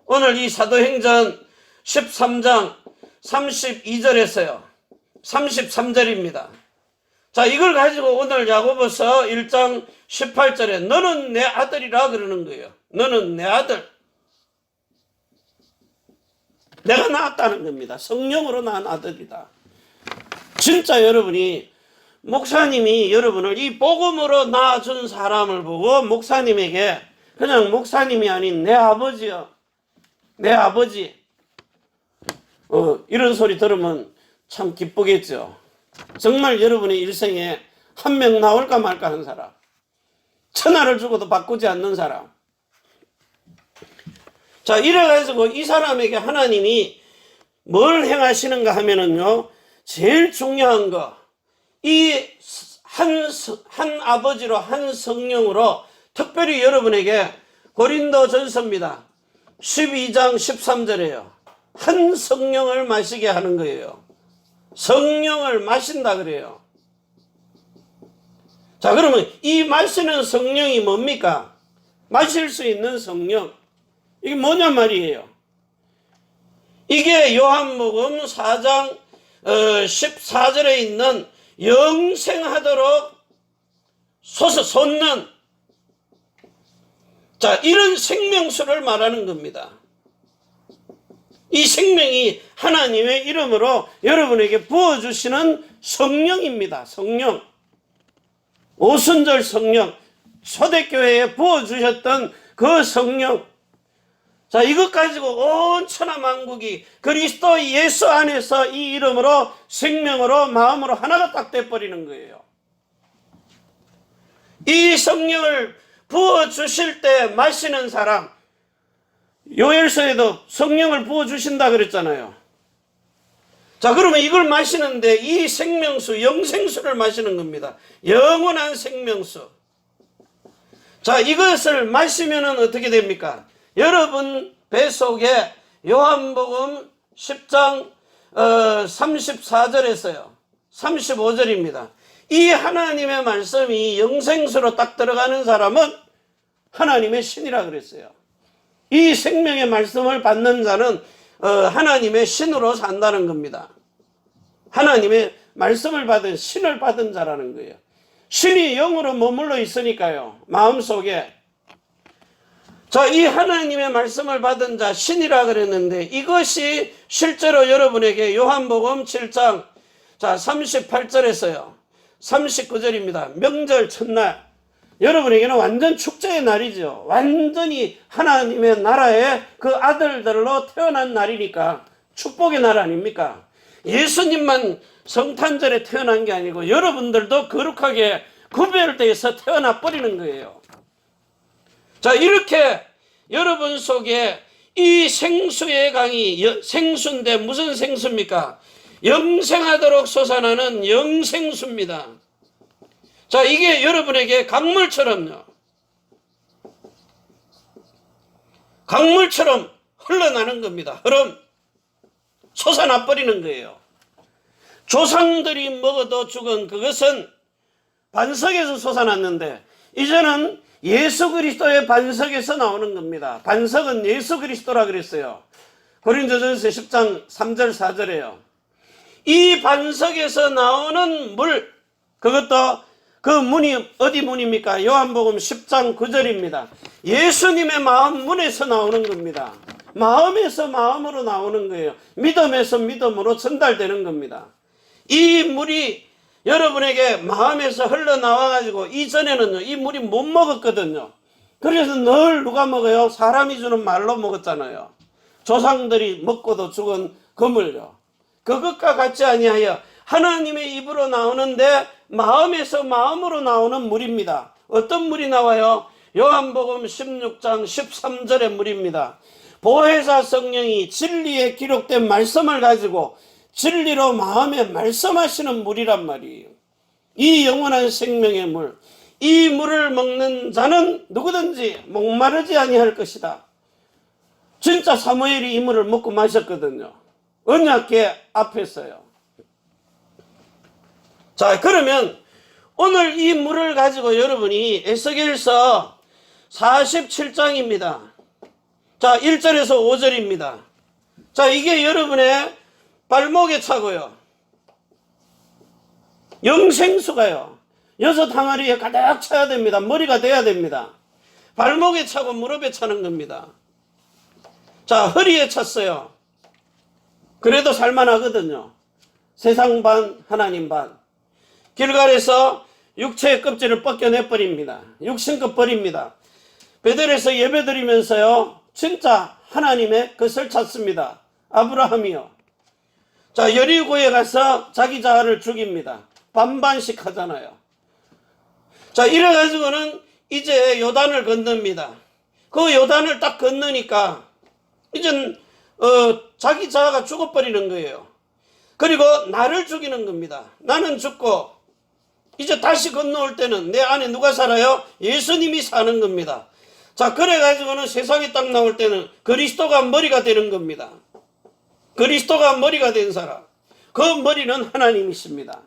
오늘 이 사도행전 13장 32절에서요. 33절입니다. 자, 이걸 가지고 오늘 야고보서 1장 18절에 너는 내 아들이라 그러는 거예요. 너는 내 아들. 내가 낳았다는 겁니다. 성령으로 낳은 아들이다. 진짜 여러분이, 목사님이 여러분을 이 복음으로 낳아준 사람을 보고 목사님에게 그냥 목사님이 아닌 내 아버지요, 내 아버지, 이런 소리 들으면 참 기쁘겠죠. 정말 여러분의 일생에 한 명 나올까 말까 하는 사람, 천하를 주고도 바꾸지 않는 사람. 자, 이래가지고 이 사람에게 하나님이 뭘 행하시는가 하면은요, 제일 중요한 거, 이 한 아버지로 한 성령으로 특별히 여러분에게 고린도전서입니다. 12장 13절에요. 한 성령을 마시게 하는 거예요. 성령을 마신다 그래요. 자, 그러면 이 마시는 성령이 뭡니까? 마실 수 있는 성령. 이게 뭐냐 말이에요. 이게 요한복음 4장 14절에 있는 영생하도록 솟는 자, 이런 생명수를 말하는 겁니다. 이 생명이 하나님의 이름으로 여러분에게 부어주시는 성령입니다. 성령. 오순절 성령. 초대교회에 부어주셨던 그 성령. 자, 이것 가지고 온 천하만국이 그리스도 예수 안에서 이 이름으로 생명으로 마음으로 하나가 딱 돼버리는 거예요. 이 성령을 부어주실 때 마시는 사람, 요엘서에도 성령을 부어주신다 그랬잖아요. 자, 그러면 이걸 마시는데 이 생명수, 영생수를 마시는 겁니다. 영원한 생명수. 자, 이것을 마시면 어떻게 됩니까? 여러분 뱃속에 요한복음 10장 34절에서요. 35절입니다. 이 하나님의 말씀이 영생수로 딱 들어가는 사람은 하나님의 신이라 그랬어요. 이 생명의 말씀을 받는 자는 하나님의 신으로 산다는 겁니다. 하나님의 말씀을 받은 신을 받은 자라는 거예요. 신이 영으로 머물러 있으니까요. 마음속에. 자, 이 하나님의 말씀을 받은 자 신이라 그랬는데 이것이 실제로 여러분에게 요한복음 7장 자 38절에서요. 39절입니다. 명절 첫날. 여러분에게는 완전 축제의 날이죠. 완전히 하나님의 나라의 그 아들들로 태어난 날이니까 축복의 날 아닙니까? 예수님만 성탄절에 태어난 게 아니고 여러분들도 거룩하게 구별되어서 태어나 버리는 거예요. 자, 이렇게 여러분 속에 이 생수의 강이 생수인데 무슨 생수입니까? 영생하도록 솟아나는 영생수입니다. 자, 이게 여러분에게 강물처럼요. 강물처럼 흘러나는 겁니다. 흐름. 솟아나 버리는 거예요. 조상들이 먹어도 죽은 그것은 반석에서 솟아났는데 이제는 예수 그리스도의 반석에서 나오는 겁니다. 반석은 예수 그리스도라 그랬어요. 고린도전서 10장 3절 4절에요. 이 반석에서 나오는 물, 그것도 그 문이 어디 문입니까? 요한복음 10장 9절입니다. 예수님의 마음 문에서 나오는 겁니다. 마음에서 마음으로 나오는 거예요. 믿음에서 믿음으로 전달되는 겁니다. 이 물이 여러분에게 마음에서 흘러나와가지고 이전에는요, 이 물이 못 먹었거든요. 그래서 늘 누가 먹어요? 사람이 주는 말로 먹었잖아요. 조상들이 먹고도 죽은 그 물요. 그것과 같지 아니하여 하나님의 입으로 나오는데 마음에서 마음으로 나오는 물입니다. 어떤 물이 나와요? 요한복음 16장 13절의 물입니다. 보혜사 성령이 진리에 기록된 말씀을 가지고 진리로 마음에 말씀하시는 물이란 말이에요. 이 영원한 생명의 물, 이 물을 먹는 자는 누구든지 목마르지 아니할 것이다. 진짜 사무엘이 이 물을 먹고 마셨거든요. 언약궤 앞에서요. 자, 그러면 오늘 이 물을 가지고 여러분이 에스겔서 47장입니다. 자, 1절에서 5절입니다. 자, 이게 여러분의 발목에 차고요. 영생수가요. 여섯 항아리에 가득 차야 됩니다. 머리가 돼야 됩니다. 발목에 차고 무릎에 차는 겁니다. 자, 허리에 찼어요. 그래도 살만하거든요. 세상 반, 하나님 반. 길갈에서 육체의 껍질을 벗겨내버립니다. 육신껏 버립니다. 베델에서 예배드리면서요, 진짜 하나님의 것을 찾습니다. 아브라함이요. 자, 여리고에 가서 자기 자아를 죽입니다. 반반씩 하잖아요. 자, 이래가지고는 이제 요단을 건넙니다. 그 요단을 딱 건너니까 이젠 자기 자아가 죽어버리는 거예요. 그리고 나를 죽이는 겁니다. 나는 죽고 이제 다시 건너올 때는 내 안에 누가 살아요? 예수님이 사는 겁니다. 자, 그래가지고는 세상에 딱 나올 때는 그리스도가 머리가 되는 겁니다. 그리스도가 머리가 된 사람, 그 머리는 하나님이십니다.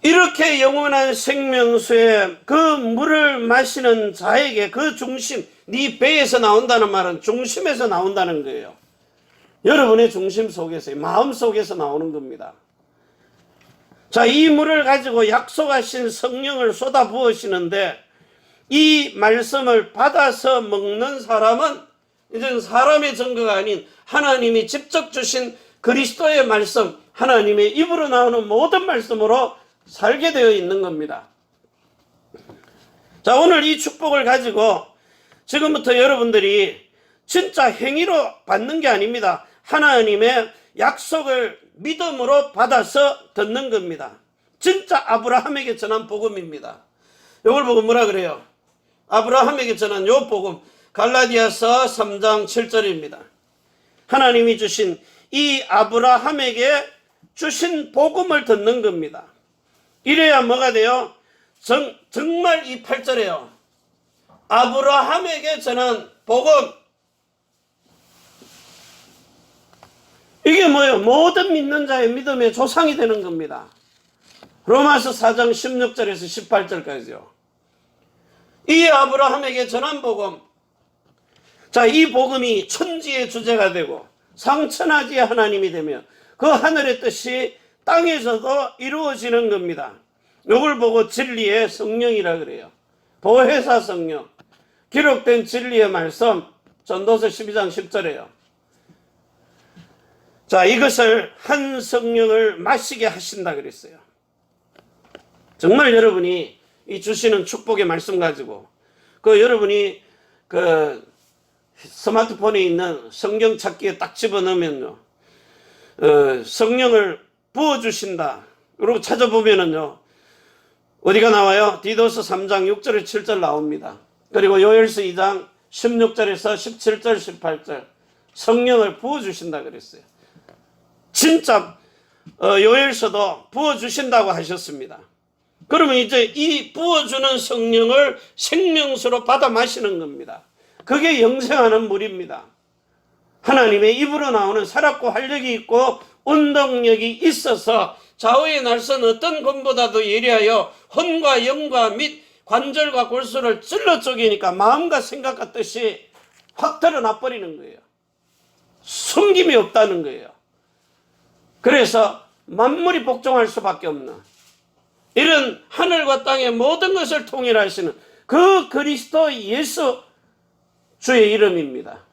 이렇게 영원한 생명수의 그 물을 마시는 자에게 그 중심, 네 배에서 나온다는 말은 중심에서 나온다는 거예요. 여러분의 중심 속에서, 마음 속에서 나오는 겁니다. 자, 이 물을 가지고 약속하신 성령을 쏟아 부으시는데 이 말씀을 받아서 먹는 사람은 이제 사람의 증거가 아닌 하나님이 직접 주신 그리스도의 말씀, 하나님의 입으로 나오는 모든 말씀으로 살게 되어 있는 겁니다. 자, 오늘 이 축복을 가지고 지금부터 여러분들이 진짜 행위로 받는 게 아닙니다. 하나님의 약속을 믿음으로 받아서 듣는 겁니다. 진짜 아브라함에게 전한 복음입니다. 이걸 보고 뭐라 그래요? 아브라함에게 전한 요 복음, 갈라디아서 3장 7절입니다. 하나님이 주신 이 아브라함에게 주신 복음을 듣는 겁니다. 이래야 뭐가 돼요? 정말 이 8절에요. 아브라함에게 전한 복음. 이게 뭐예요? 모든 믿는 자의 믿음의 조상이 되는 겁니다. 로마서 4장 16절에서 18절까지요. 이 아브라함에게 전한 복음. 자, 이 복음이 천지의 주제가 되고 상천하지의 하나님이 되며 그 하늘의 뜻이 땅에서도 이루어지는 겁니다. 이걸 보고 진리의 성령이라 그래요. 보혜사 성령. 기록된 진리의 말씀, 전도서 12장 10절에요. 자, 이것을 한 성령을 마시게 하신다 그랬어요. 정말 여러분이 이 주시는 축복의 말씀 가지고 여러분이 스마트폰에 있는 성경 찾기에 딱 집어넣으면요, 성령을 부어주신다. 그리고 찾아보면은요, 어디가 나와요? 디도서 3장 6절에 7절 나옵니다. 그리고 요엘서 2장 16절에서 17절, 18절 성령을 부어주신다 그랬어요. 진짜 요엘서도 부어주신다고 하셨습니다. 그러면 이제 이 부어주는 성령을 생명수로 받아 마시는 겁니다. 그게 영생하는 물입니다. 하나님의 입으로 나오는 살았고 활력이 있고 운동력이 있어서 좌우의 날선 어떤 검보다도 예리하여 혼과 영과 및 관절과 골수를 찔러 쪼개니까 마음과 생각과 뜻이 확 드러나 버리는 거예요. 숨김이 없다는 거예요. 그래서 만물이 복종할 수밖에 없는 이런 하늘과 땅의 모든 것을 통일하시는 그 그리스도 예수 주의 이름입니다.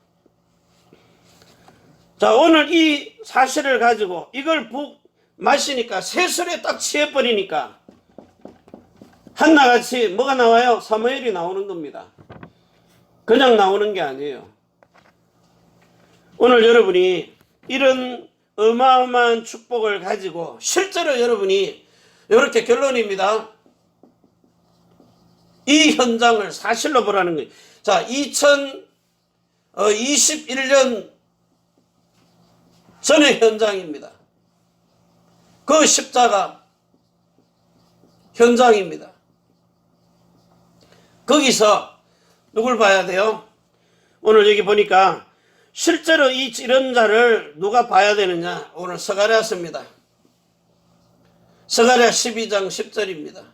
자, 오늘 이 사실을 가지고 이걸 마시니까 새술에 딱 취해버리니까 한나같이 뭐가 나와요? 사무엘이 나오는 겁니다. 그냥 나오는 게 아니에요. 오늘 여러분이 이런 어마어마한 축복을 가지고 실제로 여러분이 이렇게 결론입니다. 이 현장을 사실로 보라는 거예요. 자, 2021년 전의 현장입니다. 그 십자가 현장입니다. 거기서 누굴 봐야 돼요? 오늘 여기 보니까 실제로 이 찌른 자를 누가 봐야 되느냐? 오늘 스가랴서입니다. 스가랴 12장 10절입니다.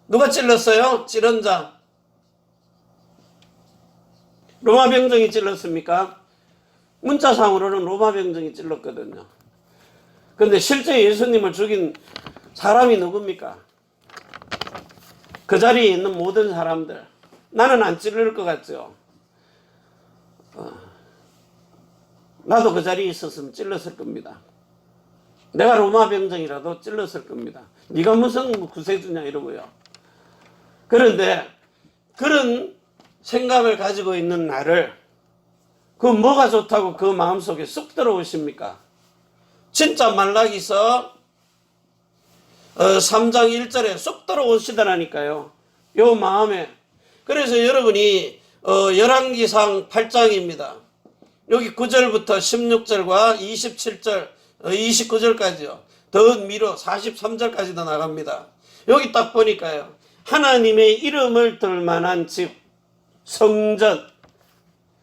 누가 찔렀어요? 찌른 자. 로마 병정이 찔렀습니까? 문자상으로는 로마 병정이 찔렀거든요. 근데 실제 예수님을 죽인 사람이 누굽니까? 그 자리에 있는 모든 사람들. 나는 안 찔릴 것 같죠? 나도 그 자리에 있었으면 찔렀을 겁니다. 내가 로마 병정이라도 찔렀을 겁니다. 네가 무슨 구세주냐 이러고요. 그런데 그런 생각을 가지고 있는 나를 그 뭐가 좋다고 그 마음속에 쑥 들어오십니까? 진짜 말라기서 3장 1절에 쑥 들어오시더라니까요. 요 마음에. 그래서 여러분이 열왕기상 8장입니다. 여기 9절부터 16절과 27절, 29절까지요. 더 미로 43절까지도 나갑니다. 여기 딱 보니까요. 하나님의 이름을 들 만한 집, 성전,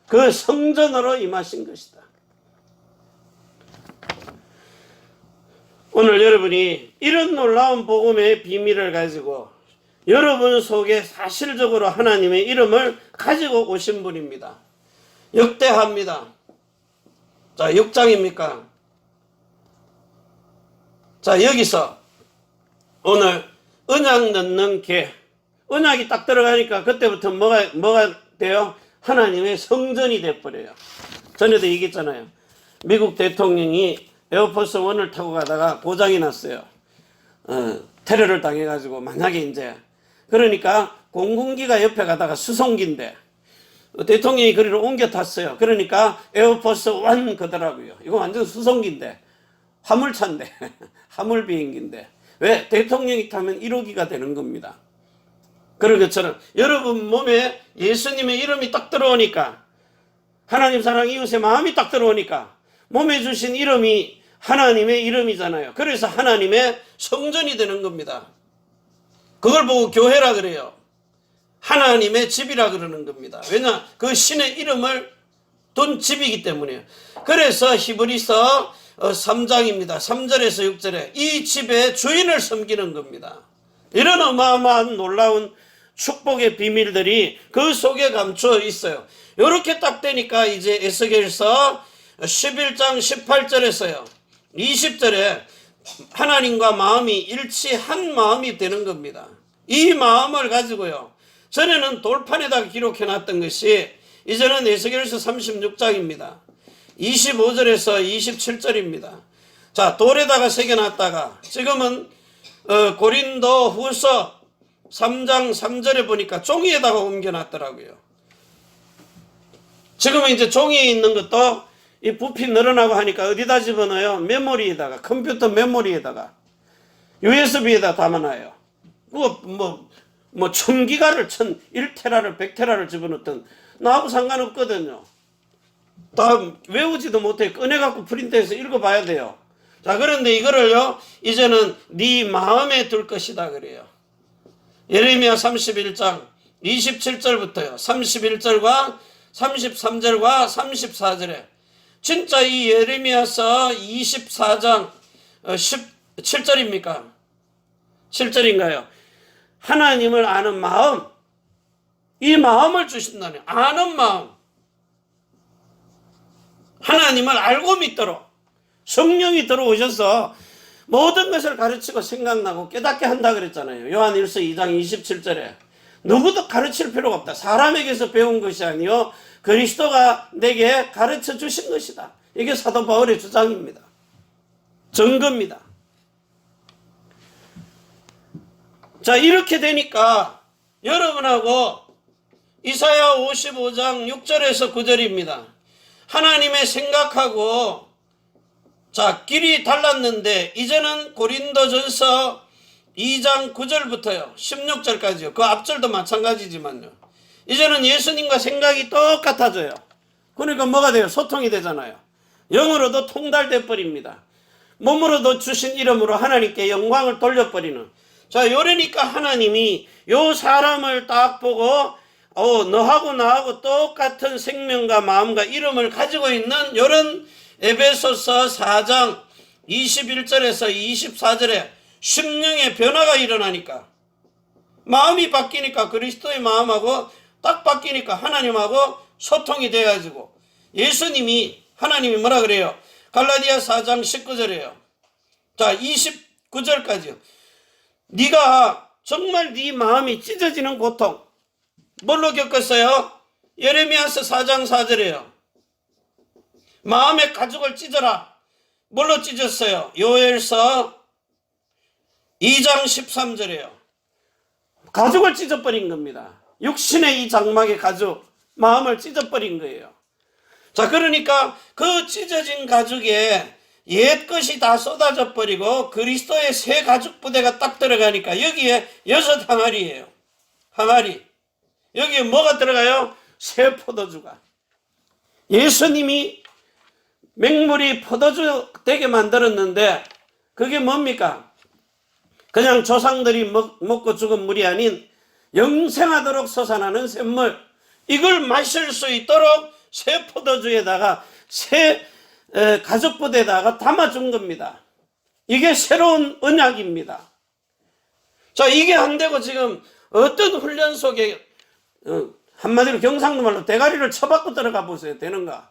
그 성전으로 임하신 것이다. 오늘 여러분이 이런 놀라운 복음의 비밀을 가지고 여러분 속에 사실적으로 하나님의 이름을 가지고 오신 분입니다. 역대합니다. 자, 6장입니까? 자, 여기서 오늘 언약 넣는 개, 언약이 딱 들어가니까 그때부터 뭐가 돼요? 하나님의 성전이 돼버려요. 전에도 얘기했잖아요. 미국 대통령이 에어포스 1을 타고 가다가 고장이 났어요. 테러를 당해가지고 만약에 이제 그러니까 공군기가 옆에 가다가 수송기인데 대통령이 그리로 옮겨 탔어요. 그러니까 에어포스 1 그더라고요. 이거 완전 수송기인데 화물차인데 화물 비행기인데 왜? 대통령이 타면 1호기가 되는 겁니다. 그런 것처럼 여러분 몸에 예수님의 이름이 딱 들어오니까 하나님 사랑 이웃의 마음이 딱 들어오니까 몸에 주신 이름이 하나님의 이름이잖아요. 그래서 하나님의 성전이 되는 겁니다. 그걸 보고 교회라 그래요. 하나님의 집이라 그러는 겁니다. 왜냐? 그 신의 이름을 둔 집이기 때문이에요. 그래서 히브리서 3장입니다. 3절에서 6절에 이 집의 주인을 섬기는 겁니다. 이런 어마어마한 놀라운 축복의 비밀들이 그 속에 감추어 있어요. 이렇게 딱 되니까 이제 에스겔서 11장 18절에서요. 20절에 하나님과 마음이 일치한 마음이 되는 겁니다. 이 마음을 가지고요. 전에는 돌판에다가 기록해 놨던 것이 이제는 에스겔서 36장입니다. 25절에서 27절입니다. 자, 돌에다가 새겨놨다가 지금은 고린도 후서 3장 3절에 보니까 종이에다가 옮겨놨더라고요. 지금은 이제 종이에 있는 것도 이 부피 늘어나고 하니까 어디다 집어넣어요? 메모리에다가, 컴퓨터 메모리에다가, USB에다 담아놔요. 뭐 1000기가를 1테라를 100테라를 집어넣든 나하고 상관없거든요. 다 외우지도 못해 꺼내갖고 프린트해서 읽어봐야 돼요. 자, 그런데 이거를요 이제는 네 마음에 둘 것이다 그래요. 예레미야 31장 27절부터요 31절과 33절과 34절에 진짜 이 예레미야서 24장 17절입니까? 7절인가요? 하나님을 아는 마음, 이 마음을 주신다네요. 아는 마음, 하나님을 알고 믿도록 성령이 들어오셔서 모든 것을 가르치고 생각나고 깨닫게 한다 그랬잖아요. 요한일서 2장 27절에 누구도 가르칠 필요가 없다. 사람에게서 배운 것이 아니요 그리스도가 내게 가르쳐 주신 것이다. 이게 사도 바울의 주장입니다. 증거입니다. 자, 이렇게 되니까 여러분하고 이사야 55장 6절에서 9절입니다. 하나님의 생각하고 자, 길이 달랐는데 이제는 고린도전서 2장 9절부터요 16절까지요. 그 앞절도 마찬가지지만요. 이제는 예수님과 생각이 똑같아져요. 그러니까 뭐가 돼요? 소통이 되잖아요. 영으로도 통달돼 버립니다. 몸으로도 주신 이름으로 하나님께 영광을 돌려버리는. 자, 요러니까 하나님이 요 사람을 딱 보고 너하고 나하고 똑같은 생명과 마음과 이름을 가지고 있는 요런 에베소서 4장 21절에서 24절에 심령의 변화가 일어나니까 마음이 바뀌니까 그리스도의 마음하고 딱 바뀌니까 하나님하고 소통이 돼가지고 하나님이 뭐라 그래요? 갈라디아 4장 19절에요. 자, 29절까지요. 네가 정말 네 마음이 찢어지는 고통 뭘로 겪었어요? 예레미야서 4장 4절에요. 마음의 가죽을 찢어라. 뭘로 찢었어요? 요엘서 2장 13절에요. 가죽을 찢어버린 겁니다. 육신의 이 장막의 가죽, 마음을 찢어버린 거예요. 자, 그러니까 그 찢어진 가죽에 옛 것이 다 쏟아져 버리고 그리스도의 새 가죽 부대가 딱 들어가니까 여기에 6 항아리예요. 항아리. 여기에 뭐가 들어가요? 새 포도주가. 예수님이 맹물이 포도주 되게 만들었는데 그게 뭡니까? 그냥 조상들이 먹고 죽은 물이 아닌 영생하도록 솟아나는 샘물, 이걸 마실 수 있도록 새 포도주에다가 새 가죽부대에다가 담아준 겁니다. 이게 새로운 언약입니다. 자, 이게 안 되고 지금 어떤 훈련 속에 한마디로 경상도 말로 대가리를 쳐박고 들어가 보세요. 되는가?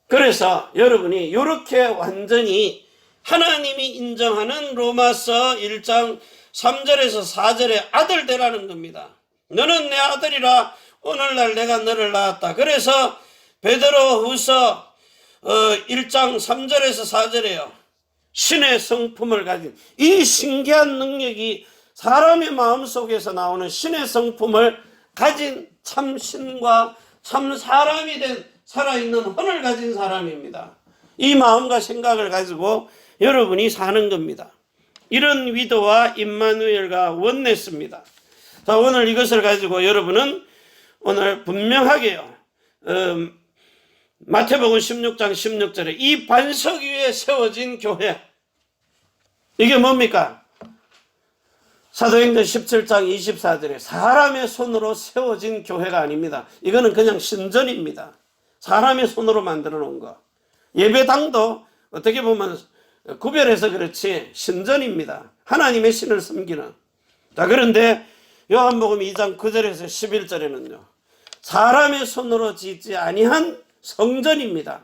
그래서 여러분이 이렇게 완전히 하나님이 인정하는 로마서 1장 3절에서 4절에 아들 되라는 겁니다. 너는 내 아들이라 오늘날 내가 너를 낳았다. 그래서 베드로후서 1장 3절에서 4절에요. 신의 성품을 가진 이 신기한 능력이 사람의 마음속에서 나오는 신의 성품을 가진 참 신과 참 사람이 된 살아있는 혼을 가진 사람입니다. 이 마음과 생각을 가지고 여러분이 사는 겁니다. 이런 위도와 임마누엘과 원냈습니다. 자, 오늘 이것을 가지고 여러분은 오늘 분명하게요. 마태복음 16장 16절에 이 반석 위에 세워진 교회. 이게 뭡니까? 사도행전 17장 24절에 사람의 손으로 세워진 교회가 아닙니다. 이거는 그냥 신전입니다. 사람의 손으로 만들어 놓은 거. 예배당도 어떻게 보면 구별해서 그렇지 신전입니다. 하나님의 신을 섬기는. 자, 그런데 요한복음 2장 9절에서 11절에는요. 사람의 손으로 짓지 아니한 성전입니다.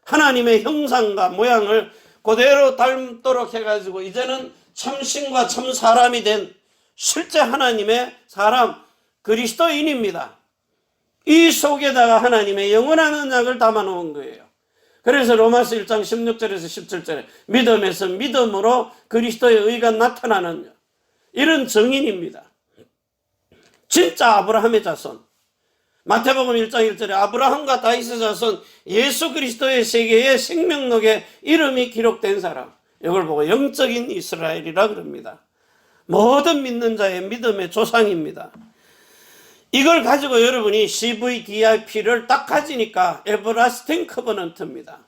하나님의 형상과 모양을 그대로 닮도록 해가지고 이제는 참신과 참사람이 된 실제 하나님의 사람 그리스도인입니다. 이 속에다가 하나님의 영원한 언약을 담아놓은 거예요. 그래서 로마서 1장 16절에서 17절에 믿음에서 믿음으로 그리스도의 의가 나타나는 이런 증인입니다. 진짜 아브라함의 자손. 마태복음 1장 1절에 아브라함과 다윗의 자손 예수 그리스도의 세계의 생명록에 이름이 기록된 사람. 이걸 보고 영적인 이스라엘이라 그럽니다. 모든 믿는 자의 믿음의 조상입니다. 이걸 가지고 여러분이 CVDIP를 딱 가지니까 에버라스팅 커버넌트입니다.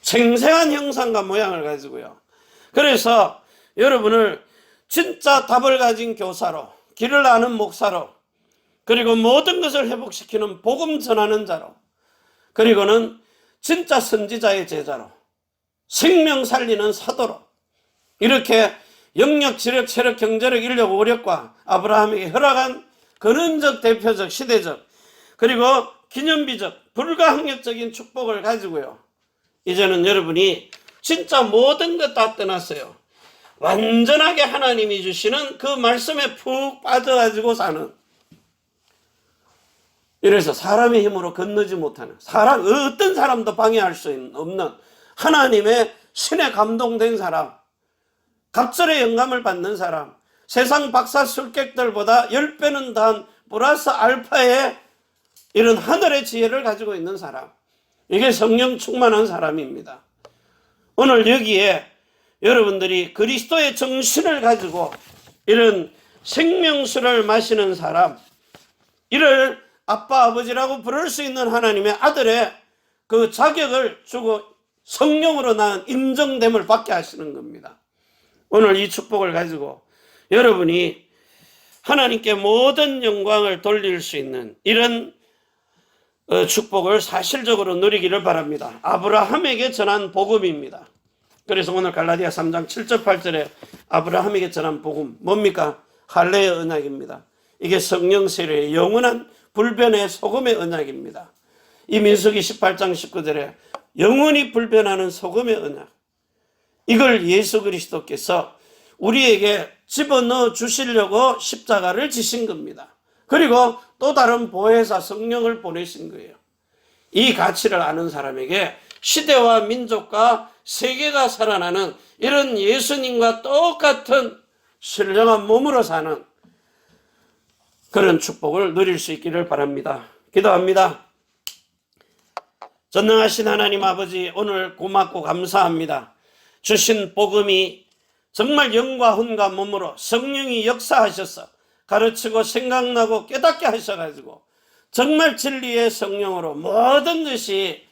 생생한 형상과 모양을 가지고요. 그래서 여러분을 진짜 답을 가진 교사로, 길을 아는 목사로, 그리고 모든 것을 회복시키는 복음 전하는 자로, 그리고는 진짜 선지자의 제자로, 생명 살리는 사도로, 이렇게 영역, 지력, 체력, 경제력, 인력, 오력과 아브라함에게 허락한 근원적, 대표적, 시대적, 그리고 기념비적, 불가항력적인 축복을 가지고요. 이제는 여러분이 진짜 모든 것 다 떠났어요. 완전하게 하나님이 주시는 그 말씀에 푹 빠져가지고 사는. 이래서 사람의 힘으로 건너지 못하는, 어떤 사람도 방해할 수 없는 하나님의 신에 감동된 사람, 갑절의 영감을 받는 사람, 세상 박사 술객들보다 10배는 더한 플러스 알파의 이런 하늘의 지혜를 가지고 있는 사람, 이게 성령 충만한 사람입니다. 오늘 여기에 여러분들이 그리스도의 정신을 가지고 이런 생명수를 마시는 사람, 이를 아빠 아버지라고 부를 수 있는 하나님의 아들의 그 자격을 주고 성령으로 낳은 인정됨을 받게 하시는 겁니다. 오늘 이 축복을 가지고 여러분이 하나님께 모든 영광을 돌릴 수 있는 이런 축복을 사실적으로 누리기를 바랍니다. 아브라함에게 전한 복음입니다. 그래서 오늘 갈라디아 3장 7절 8절에 아브라함에게 전한 복음 뭡니까? 할례의 언약입니다. 이게 성령 세례의 영원한 불변의 소금의 언약입니다. 이 민수기 18장 19절에 영원히 불변하는 소금의 언약, 이걸 예수 그리스도께서 우리에게 집어넣어 주시려고 십자가를 지신 겁니다. 그리고 또 다른 보혜사 성령을 보내신 거예요. 이 가치를 아는 사람에게 시대와 민족과 세계가 살아나는 이런 예수님과 똑같은 신령한 몸으로 사는 그런 축복을 누릴 수 있기를 바랍니다. 기도합니다. 전능하신 하나님 아버지, 오늘 고맙고 감사합니다. 주신 복음이 정말 영과 혼과 몸으로 성령이 역사하셔서 가르치고 생각나고 깨닫게 하셔가지고 정말 진리의 성령으로 모든 것이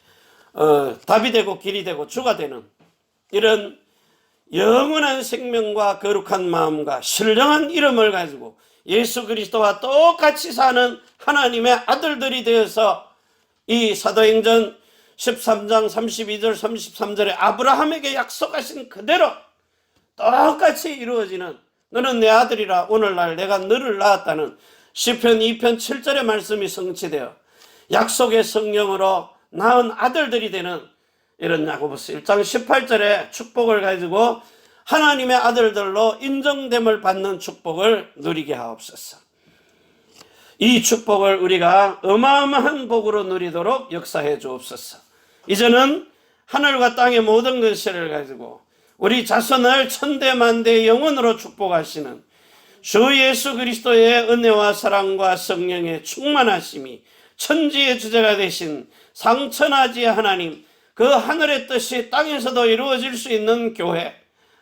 답이 되고 길이 되고 주가 되는 이런 영원한 생명과 거룩한 마음과 신령한 이름을 가지고 예수 그리스도와 똑같이 사는 하나님의 아들들이 되어서 이 사도행전 13장 32절 33절에 아브라함에게 약속하신 그대로 똑같이 이루어지는, 너는 내 아들이라 오늘날 내가 너를 낳았다는 시편 2편 7절의 말씀이 성취되어 약속의 성령으로 낳은 아들들이 되는 이런 야고보서 1장 18절의 축복을 가지고 하나님의 아들들로 인정됨을 받는 축복을 누리게 하옵소서. 이 축복을 우리가 어마어마한 복으로 누리도록 역사해 주옵소서. 이제는 하늘과 땅의 모든 것을 가지고 우리 자손을 천대만대 영원으로 축복하시는 주 예수 그리스도의 은혜와 사랑과 성령의 충만하심이 천지의 주제가 되신 상천하지의 하나님, 그 하늘의 뜻이 땅에서도 이루어질 수 있는 교회,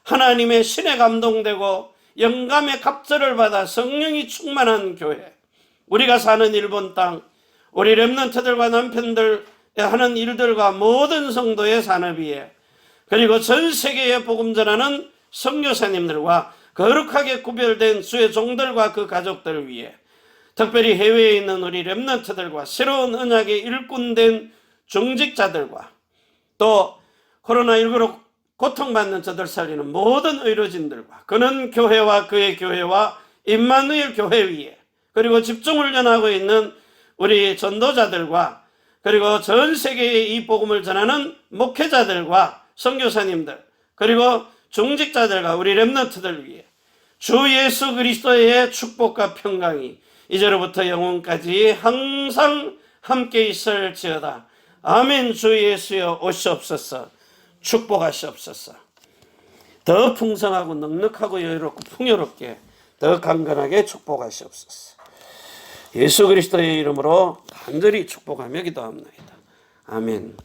하나님의 신에 감동되고 영감의 갑절을 받아 성령이 충만한 교회, 우리가 사는 일본 땅, 우리 렘넌트들과 남편들 하는 일들과 모든 성도의 산업위에, 그리고 전 세계에 복음 전하는 선교사님들과 거룩하게 구별된 주의 종들과 그 가족들을 위해, 특별히 해외에 있는 우리 렘넌트들과 새로운 언약의 일꾼된 중직자들과 또 코로나19로 고통받는 저들 살리는 모든 의료진들과 그는 교회와 그의 교회와 임마누엘 교회 위에, 그리고 집중훈련하고 있는 우리 전도자들과 그리고 전 세계에 이 복음을 전하는 목회자들과 선교사님들, 그리고 중직자들과 우리 렘넌트들 위해 주 예수 그리스도의 축복과 평강이 이제로부터 영원까지 항상 함께 있을지어다. 아멘. 주 예수여 오시옵소서. 축복하시옵소서. 더 풍성하고 넉넉하고 여유롭고 풍요롭게 더 강건하게 축복하시옵소서. 예수 그리스도의 이름으로 간절히 축복하며 기도합니다. 아멘.